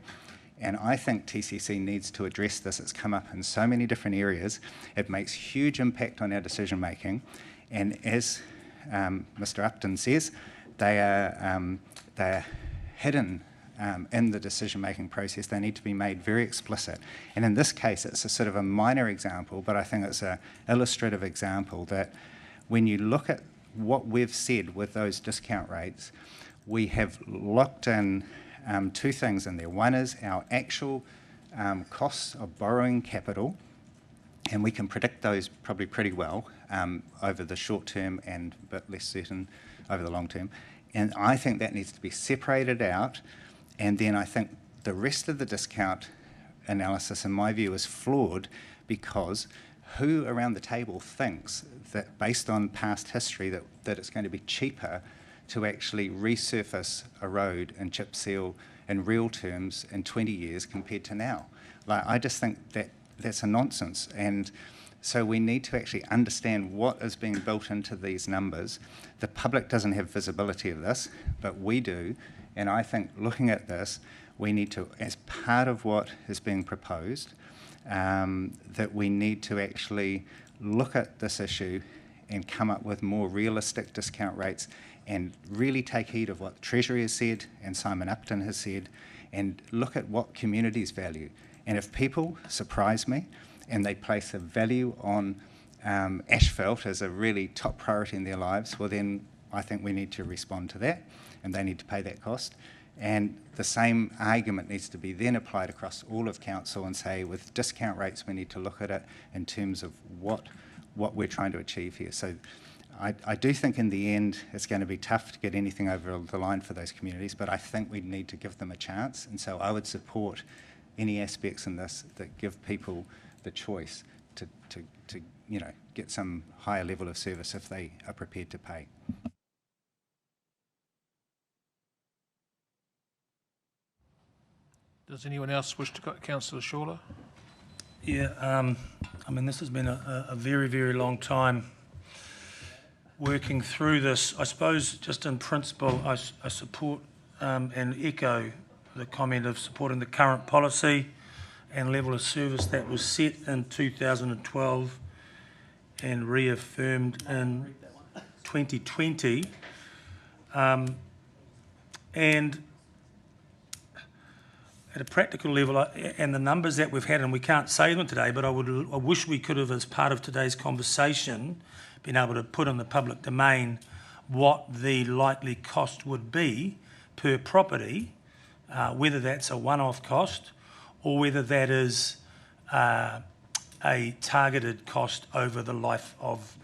And I think TCC needs to address this. It's come up in so many different areas. It makes huge impact on our decision making. And as Mr. Upton says, they are hidden in the decision-making process. They need to be made very explicit. And in this case, it's a sort of a minor example, but I think it's an illustrative example that when you look at what we've said with those discount rates, we have locked in two things in there. One is our actual costs of borrowing capital, and we can predict those probably pretty well over the short term and a bit less certain over the long term. And I think that needs to be separated out. And then I think the rest of the discount analysis, in my view, is flawed because who around the table thinks that, based on past history, that it's going to be cheaper to actually resurface a road and chip seal in real terms in 20 years compared to now? Like, I just think that that's a nonsense. And so we need to actually understand what is being built into these numbers. The public doesn't have visibility of this, but we do. And I think looking at this, we need to, as part of what is being proposed, that we need to actually look at this issue and come up with more realistic discount rates and really take heed of what the Treasury has said and Simon Upton has said, and look at what communities value. And if people surprise me and they place a value on asphalt as a really top priority in their lives, well then I think we need to respond to that, and they need to pay that cost. And the same argument needs to be then applied across all of council and say, with discount rates, we need to look at it in terms of what we're trying to achieve here. So I do think in the end it's going to be tough to get anything over the line for those communities, but I think we need to give them a chance. And so I would support any aspects in this that give people the choice to get some higher level of service if they are prepared to pay. Does anyone else wish to go? Councillor Shawler? Yeah, I mean, this has been a very, very long time working through this. I suppose just in principle, I support and echo the comment of supporting the current policy and level of service that was set in 2012 and reaffirmed in 2020. And at a practical level, and the numbers that we've had, and we can't say them today, but I wish we could have, as part of today's conversation, been able to put in the public domain what the likely cost would be per property, whether that's a one-off cost or whether that is a targeted cost over the life of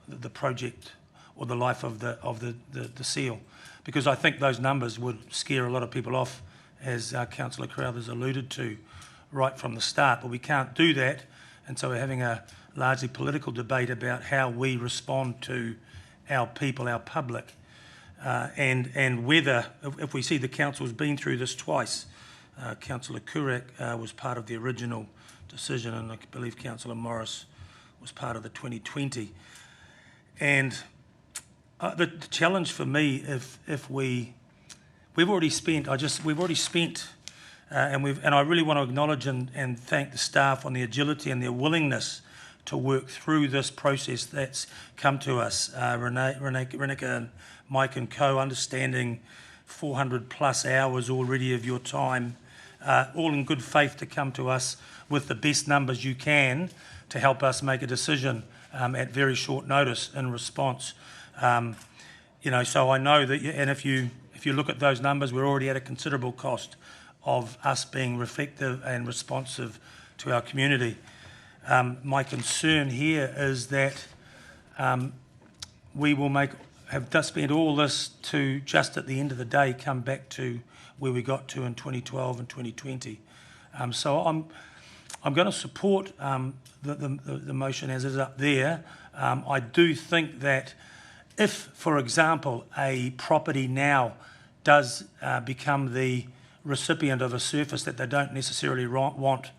the project or the life of the seal. Because I think those numbers would scare a lot of people off, as Councillor Carruthers alluded to right from the start. But we can't do that, and so we're having a largely political debate about how we respond to our people, our public, and whether, if we see the council's been through this twice. Councillor Kurak was part of the original decision, and I believe Councillor Morris was part of the 2020. And the challenge for me, if we've already spent And I really want to acknowledge and thank the staff on the agility and their willingness to work through this process that's come to us. Renika and Mike and co, understanding 400 plus hours already of your time, all in good faith to come to us with the best numbers you can to help us make a decision at very short notice in response. So I know that, and if you look at those numbers, we're already at a considerable cost of us being reflective and responsive to our community. My concern here is that we will have just spent all this to just at the end of the day come back to where we got to in 2012 and 2020. So I'm going to support the motion as is up there. I do think that if, for example, a property now does become the recipient of a surface that they don't necessarily want,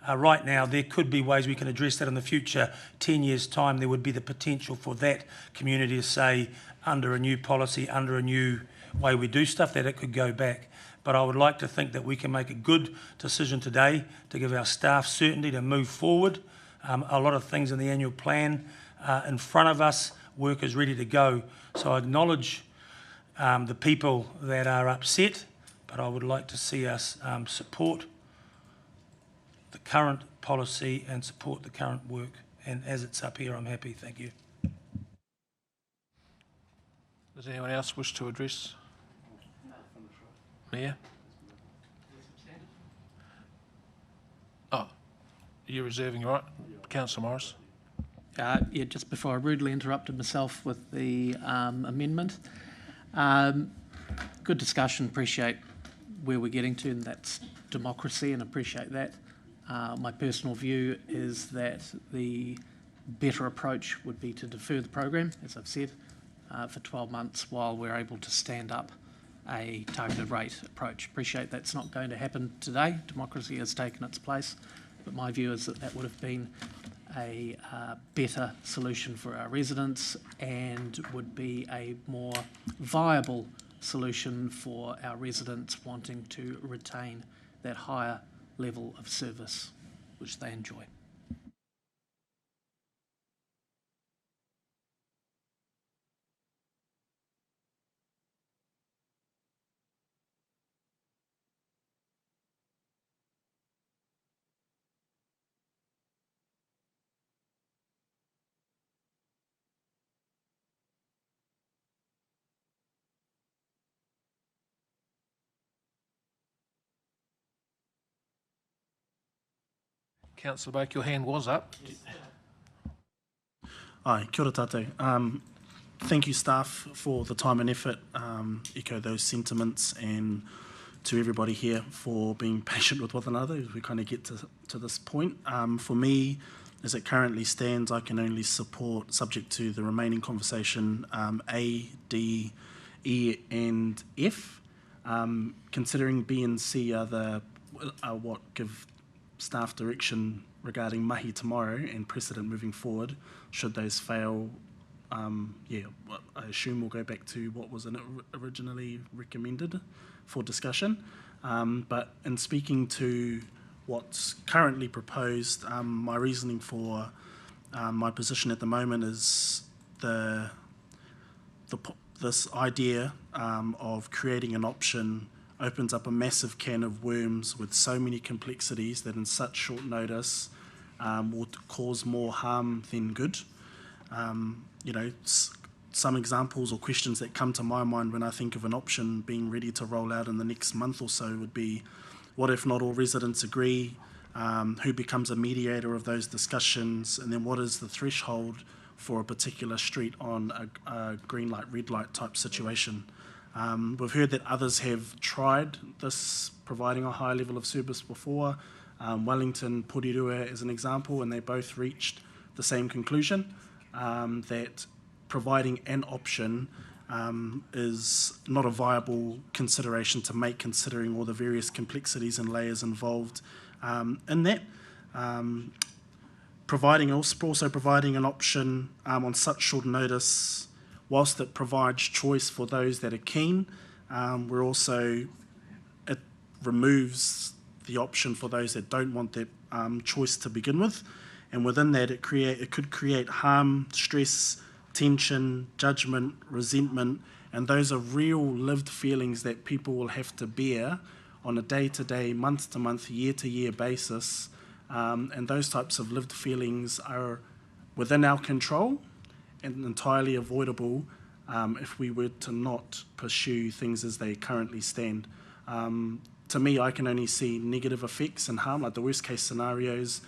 right now, there could be ways we can address that in the future. 10 years' time, there would be the potential for that community to say, under a new policy, under a new way we do stuff, that it could go back. But I would like to think that we can make a good decision today to give our staff certainty to move forward. A lot of things in the annual plan in front of us, work is ready to go. So I acknowledge the people that are upset, but I would like to see us support the current policy and support the current work. And as it's up here, I'm happy. Thank you. Does anyone else wish to address? Mayor? Oh, you're reserving, right? Councillor Morris? Just before I rudely interrupted myself with the amendment. Good discussion, appreciate where we're getting to, and that's democracy, and appreciate that. My personal view is that the better approach would be to defer the program, as I've said, for 12 months while we're able to stand up a targeted rate approach. Appreciate that's not going to happen today. Democracy has taken its place, but my view is that that would have been a better solution for our residents and would be a more viable solution for our residents wanting to retain that higher level of service which they enjoy. Councillor Bake, your hand was up. Aye, kia ora tātou. Thank you, staff, for the time and effort. Echo those sentiments, and to everybody here for being patient with one another as we kind of get to this point. For me, as it currently stands, I can only support, subject to the remaining conversation, A, D, E, and F. Considering B and C are what give staff direction regarding mahi tomorrow and precedent moving forward. Should those fail, I assume we'll go back to what was originally recommended for discussion. But in speaking to what's currently proposed, my reasoning for my position at the moment is this idea of creating an option opens up a massive can of worms with so many complexities that in such short notice will cause more harm than good. Some examples or questions that come to my mind when I think of an option being ready to roll out in the next month or so would be, what if not all residents agree? Who becomes a mediator of those discussions? And then what is the threshold for a particular street on a green light, red light type situation? We've heard that others have tried this, providing a high level of service before. Wellington, Porirua as an example, and they both reached the same conclusion, that providing an option is not a viable consideration to make, considering all the various complexities and layers involved in that. Also providing an option on such short notice, whilst it provides choice for those that are keen, it removes the option for those that don't want that choice to begin with. And within that, it could create harm, stress, tension, judgment, resentment, and those are real lived feelings that people will have to bear on a day-to-day, month-to-month, year-to-year basis. And those types of lived feelings are within our control and entirely avoidable if we were to not pursue things as they currently stand. To me, I can only see negative effects and harm, like the worst case scenarios,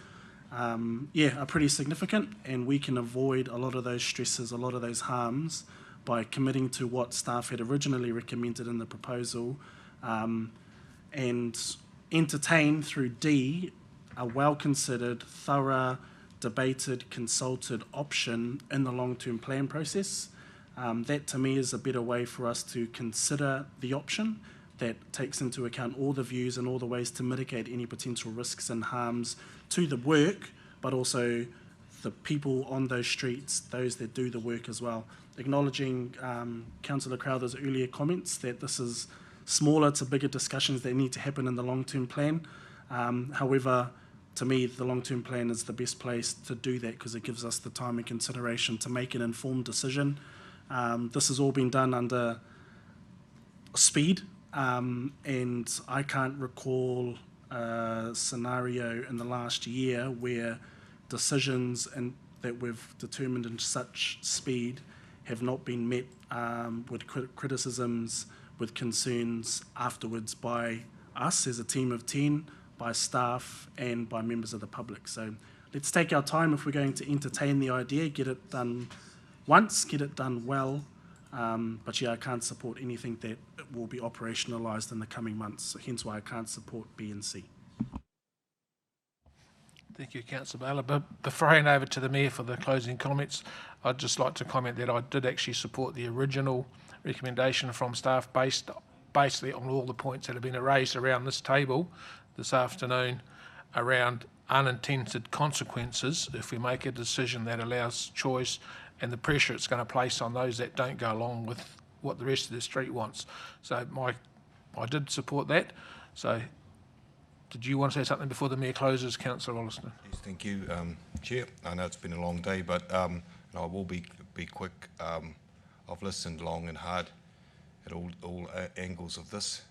are pretty significant, and we can avoid a lot of those stresses, a lot of those harms by committing to what staff had originally recommended in the proposal, and entertain through D a well-considered, thorough, debated, consulted option in the long-term plan process. That to me is a better way for us to consider the option that takes into account all the views and all the ways to mitigate any potential risks and harms to the work, but also the people on those streets, those that do the work as well. Acknowledging Councillor Crowther's earlier comments that this is smaller to bigger discussions that need to happen in the long-term plan. However, to me, the long-term plan is the best place to do that because it gives us the time and consideration to make an informed decision. This has all been done under speed, and I can't recall a scenario in the last year where decisions that we've determined in such speed have not been met with criticisms, with concerns afterwards by us as a team of 10, by staff and by members of the public. So let's take our time if we're going to entertain the idea, get it done once, get it done well. But yeah, I can't support anything that will be operationalised in the coming months, hence why I can't support B and C. Thank you, Councillor Baylor. But before I hand over to the Mayor for the closing comments, I'd just like to comment that I did actually support the original recommendation from staff basically on all the points that have been raised around this table this afternoon around unintended consequences if we make a decision that allows choice and the pressure it's going to place on those that don't go along with what the rest of the street wants. So I did support that. So did you want to say something before the Mayor closes, Councillor Wollaston? Yes, thank you, Chair. I know it's been a long day, but I will be quick. I've listened long and hard at all angles of this,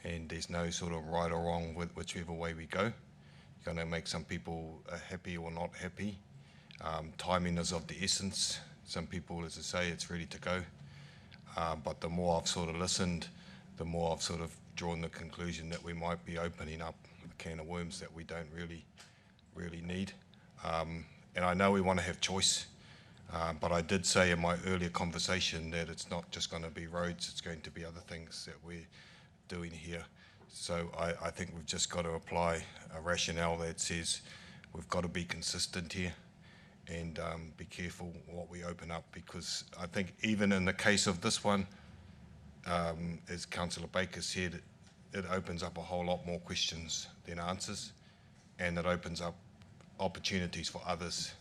and there's no sort of right or wrong with whichever way we go. You're going to make some people happy or not happy. Timing is of the essence. Some people, as I say, it's ready to go. But the more I've sort of listened, the more I've sort of drawn the conclusion that we might be opening up a can of worms that we don't really need. And I know we want to have choice, but I did say in my earlier conversation that it's not just going to be roads, it's going to be other things that we're doing here. So I think we've just got to apply a rationale that says we've got to be consistent here and be careful what we open up, because I think even in the case of this one, as Councillor Baker said, it opens up a whole lot more questions than answers, and it opens up opportunities for others.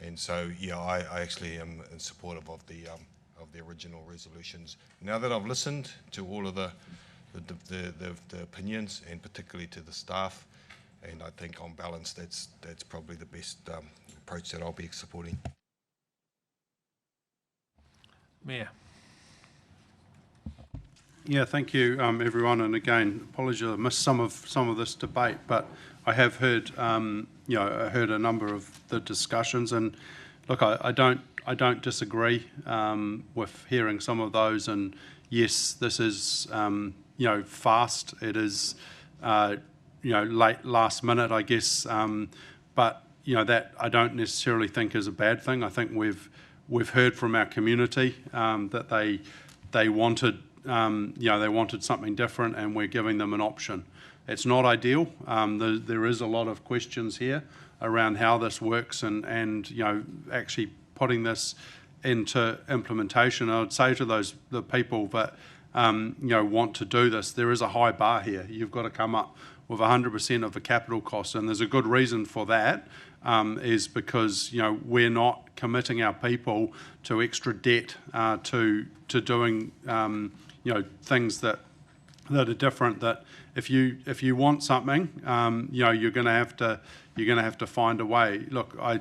And so, yeah, I actually am supportive of the original resolutions. Now that I've listened to all of the opinions, and particularly to the staff, and I think on balance that's probably the best approach that I'll be supporting. Mayor. Yeah, thank you, everyone. And again, apologies, I missed some of this debate, but I have heard, I heard a number of the discussions, and look, I don't disagree with hearing some of those. And yes, this is fast. It is late last minute, I guess, but that I don't necessarily think is a bad thing. I think we've heard from our community that they wanted. They wanted something different, and we're giving them an option. It's not ideal. There is a lot of questions here around how this works, and actually putting this into implementation. I would say to the people that want to do this, there is a high bar here. You've got to come up with 100% of the capital cost, and there's a good reason for that. Is because we're not committing our people to extra debt to doing things that that are different. That if you want something, you're going to have to find a way. Look, I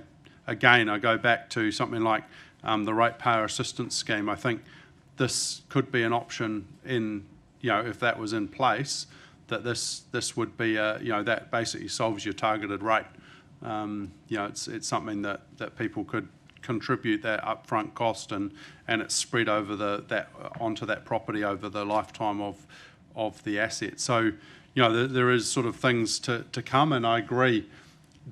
go back to something like the ratepayer assistance scheme. I think this could be an option in, if that was in place, that this would be that basically solves your targeted rate. It's something that people could contribute that upfront cost and it's spread over onto that property over the lifetime of the asset. So there is sort of things to come, and I agree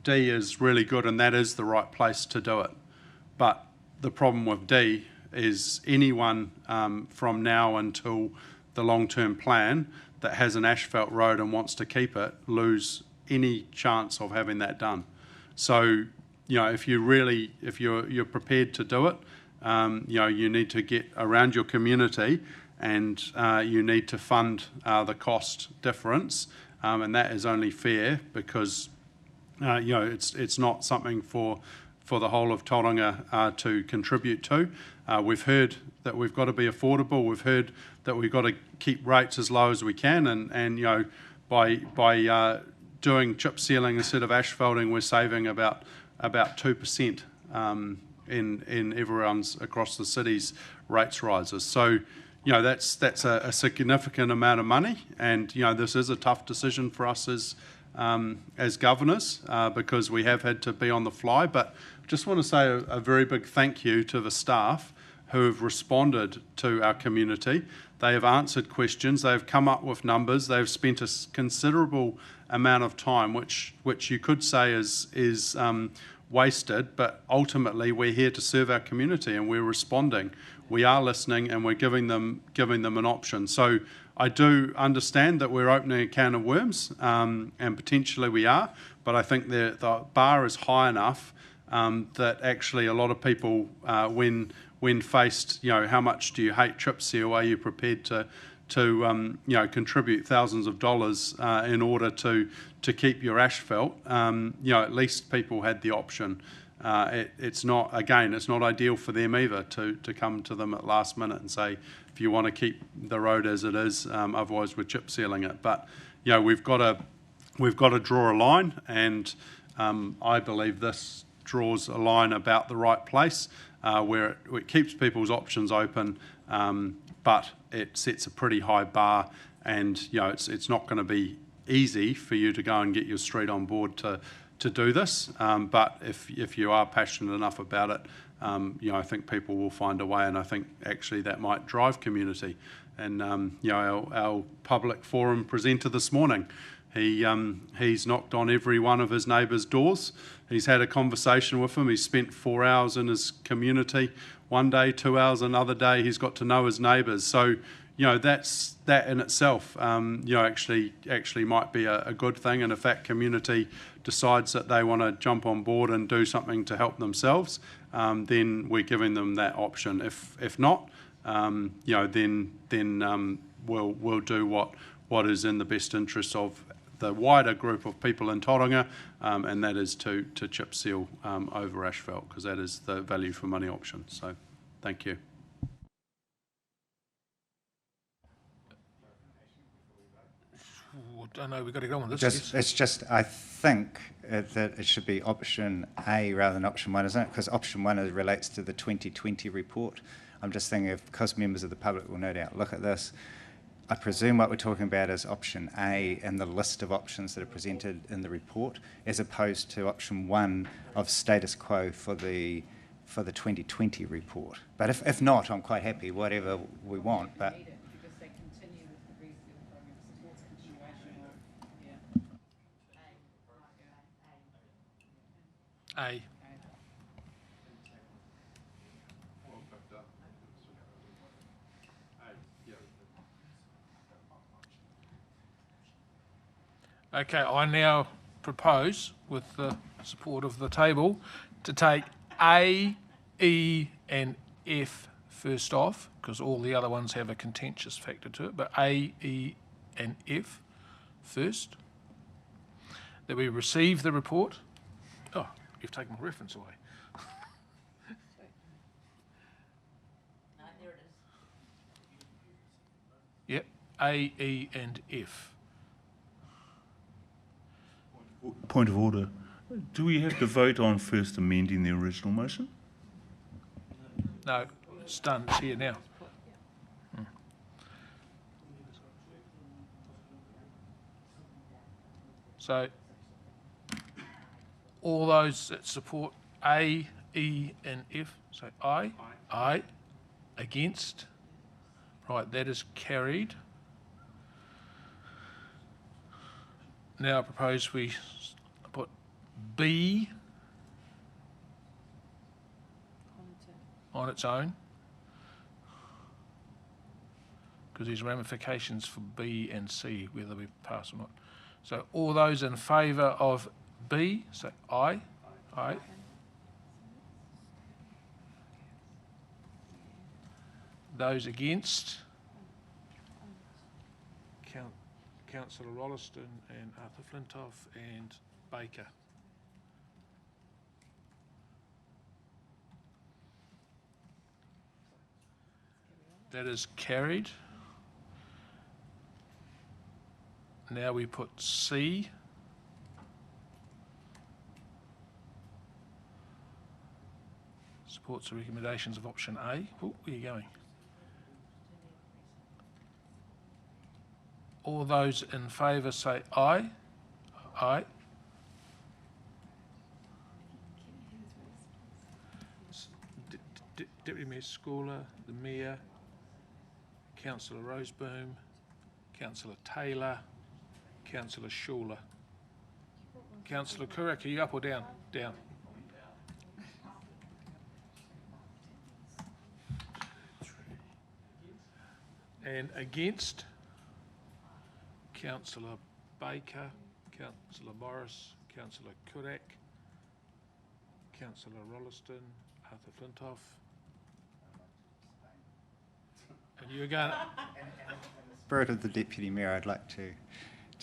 D is really good and that is the right place to do it. But the problem with D is anyone from now until the long-term plan that has an asphalt road and wants to keep it lose any chance of having that done. So if you're prepared to do it, you need to get around your community and you need to fund the cost difference, and that is only fair because it's not something for the whole of Tauranga to contribute to. We've heard that we've got to be affordable. We've heard that we've got to keep rates as low as we can, and by doing chip sealing instead of asphalting, we're saving about 2% in everyone's across the city's rates rises. So that's a significant amount of money, and this is a tough decision for us as governors because we have had to be on the fly. But just want to say a very big thank you to the staff who have responded to our community. They have answered questions, they've come up with numbers, they've spent a considerable amount of time, which you could say is wasted, but ultimately we're here to serve our community and we're responding. We are listening and we're giving them an option. So I do understand that we're opening a can of worms, and potentially we are, but I think the bar is high enough that actually a lot of people, when faced, how much do you hate chip seal, are you prepared to contribute thousands of dollars in order to keep your asphalt? At least people had the option. It's not ideal for them either to come to them at last minute and say, if you want to keep the road as it is, otherwise we're chip sealing it. But we've got to draw a line, and I believe this draws a line about the right place where it keeps people's options open, but it sets a pretty high bar, and it's not going to be easy for you to go and get your street on board to do this. But if you are passionate enough about it, I think people will find a way, and I think actually that might drive community. And our public forum presenter this morning, he's knocked on every one of his neighbours' doors. He's had a conversation with them. He's spent 4 hours in his community one day, 2 hours another day. He's got to know his neighbours. So that in itself actually might be a good thing. And if that community decides that they want to jump on board and do something to help themselves, then we're giving them that option. If not, then we'll do what is in the best interest of the wider group of people in Tauranga, and that is to chip seal over asphalt, because that is the value for money option. So thank you. I know we've got to go on with this. It's just I think that it should be option A rather than option 1, isn't it? Because option 1 relates to the 2020 report. I'm just thinking, because members of the public will no doubt look at this, I presume what we're talking about is option A and the list of options that are presented in the report, as opposed to option 1 of status quo for the 2020 report. But if not, I'm quite happy, whatever we want. But A. Okay, I now propose, with the support of the table, to take A, E and F first off, because all the other ones have a contentious factor to it, but A, E and F first. That we receive the report. Oh, you've taken my reference away. Yep, A, E and F. Point of order. Do we have to vote on first amending the original motion? No, it's done, it's here now. So, all those that support A, E and F, say aye. Aye. Against? Right, that is carried. Now I propose we put B on its own, because there's ramifications for B and C, whether we pass or not. So all those in favour of B, say aye. Aye. Those against? Councillor Rolleston and Arthur Flintoff and Baker. That is carried. Now we put C. Supports the recommendations of option A. Oh, where are you going? All those in favour say aye. Aye. Deputy Mayor Scola, the Mayor, Councillor Roseboom, Councillor Taylor, Councillor Schuler. Councillor Kurak, are you up or down? Down. And against? Councillor Baker, Councillor Morris, Councillor Kurak, Councillor Rolleston, Arthur Flintoff. And you're going to... In the spirit of the Deputy Mayor, I'd like to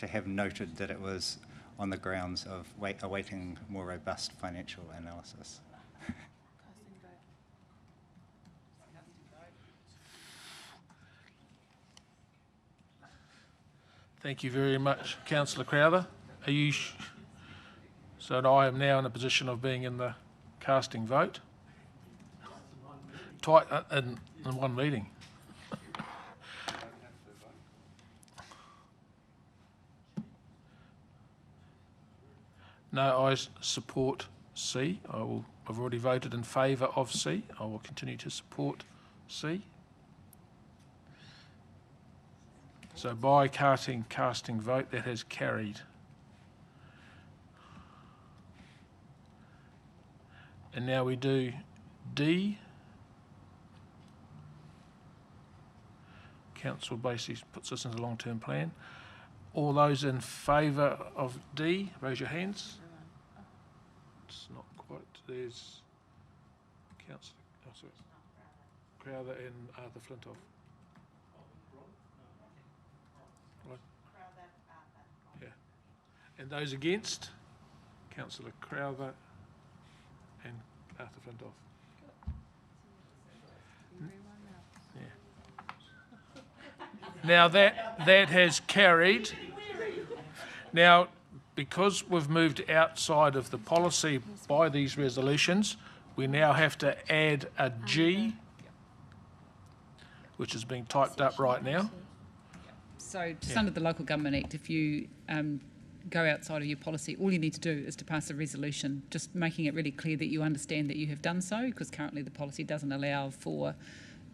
have noted that it was on the grounds of awaiting more robust financial analysis. Thank you very much, Councillor Crowther. Are you... So I am now in a position of being in the casting vote. Tight in one meeting. No, I support C. I've already voted in favour of C. I will continue to support C. So by casting vote, that has carried. And now we do D. Council basically puts us into the long-term plan. All those in favour of D, raise your hands. It's not quite. There's Councillor Crowther and Arthur Flintoff. Right. Yeah. And those against? Councillor Crowther and Arthur Flintoff. Now that has carried. Now, because we've moved outside of the policy by these resolutions, we now have to add a G, which is being typed up right now. So just under the Local Government Act, if you go outside of your policy, all you need to do is to pass a resolution, just making it really clear that you understand that you have done so, because currently the policy doesn't allow for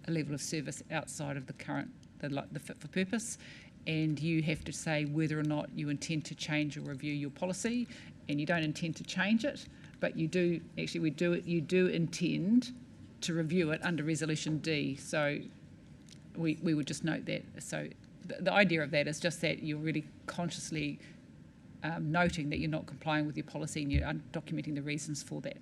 a level of service outside of the current, the fit for purpose, and you have to say whether or not you intend to change or review your policy, and you don't intend to change it, but you do, actually you do intend to review it under Resolution D. So we would just note that. So the idea of that is just that you're really consciously noting that you're not complying with your policy and you're documenting the reasons for that.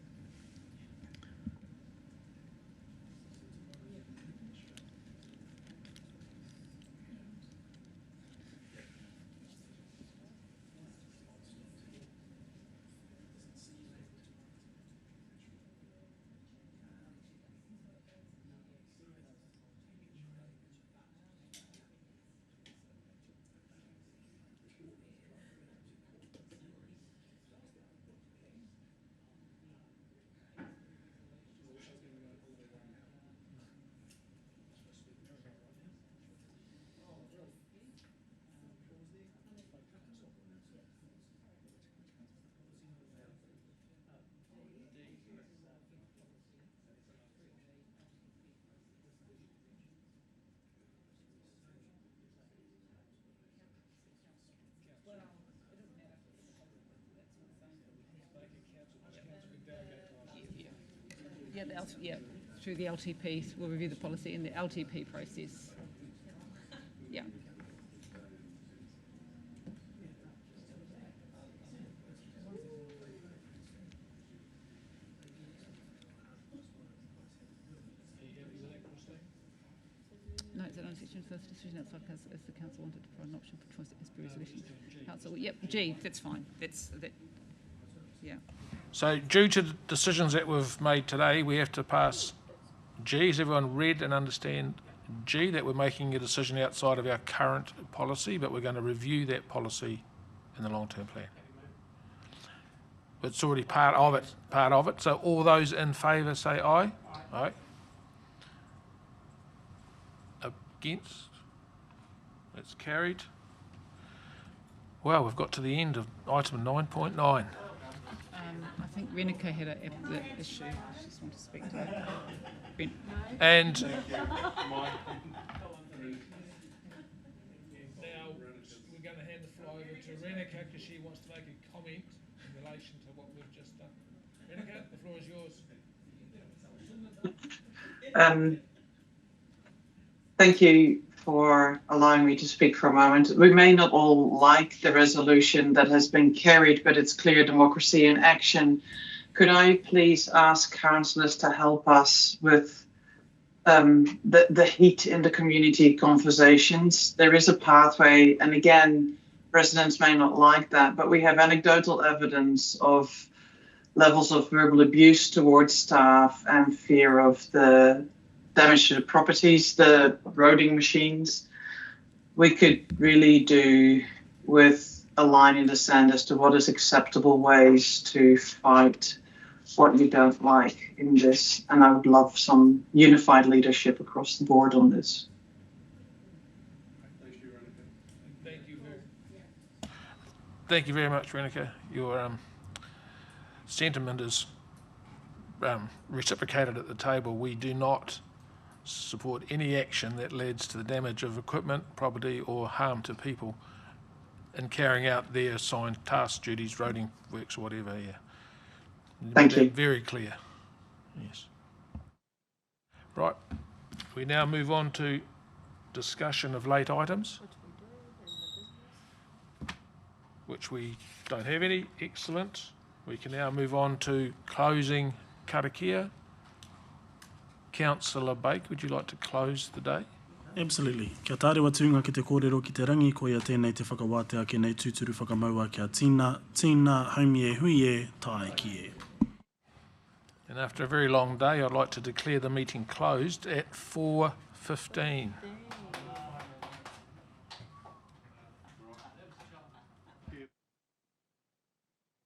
through the LTP, we'll review the policy in the LTP process. Yeah. No, it's on section first decision outside as the council wanted to provide an option for choice as per resolution. Council, yep, G, that's fine. Yeah. So due to the decisions that we've made today, we have to pass G. Has everyone read and understand G, that we're making a decision outside of our current policy, but we're going to review that policy in the long-term plan? It's already part of it. So all those in favour say aye. Aye. Against? That's carried. Well, we've got to the end of item 9.9. I think Renika had an issue. She just wanted to speak to it. And now we're going to hand the floor over to Renika because she wants to make a comment in relation to what we've just done. Renika, the floor is yours. Thank you for allowing me to speak for a moment. We may not all like the resolution that has been carried, but it's clear democracy in action. Could I please ask councillors to help us with the heat in the community conversations? There is a pathway, and again, residents may not like that, but we have anecdotal evidence of levels of verbal abuse towards staff and fear of the damage to the properties, the roading machines. We could really do with a line in the sand as to what is acceptable ways to fight what you don't like in this. And I would love some unified leadership across the board on this. Thank you very much, Renika. Your sentiment is reciprocated at the table. We do not support any action that leads to the damage of equipment, property or harm to people in carrying out their assigned tasks, duties, roading works or whatever. Yeah. Thank you. Very clear. Yes. Right. We now move on to discussion of late items, which we don't have any. Excellent. We can now move on to closing karakia. Councillor Bake, would you like to close the day? Absolutely. Kia tārewa tūnga ki te kōrero ki te rangi, ko ia tēnei te whakawātea ki nei tūturu whakamaua kia tīna, haumie huie, tae ki e. And after a very long day, I'd like to declare the meeting closed at 4:15.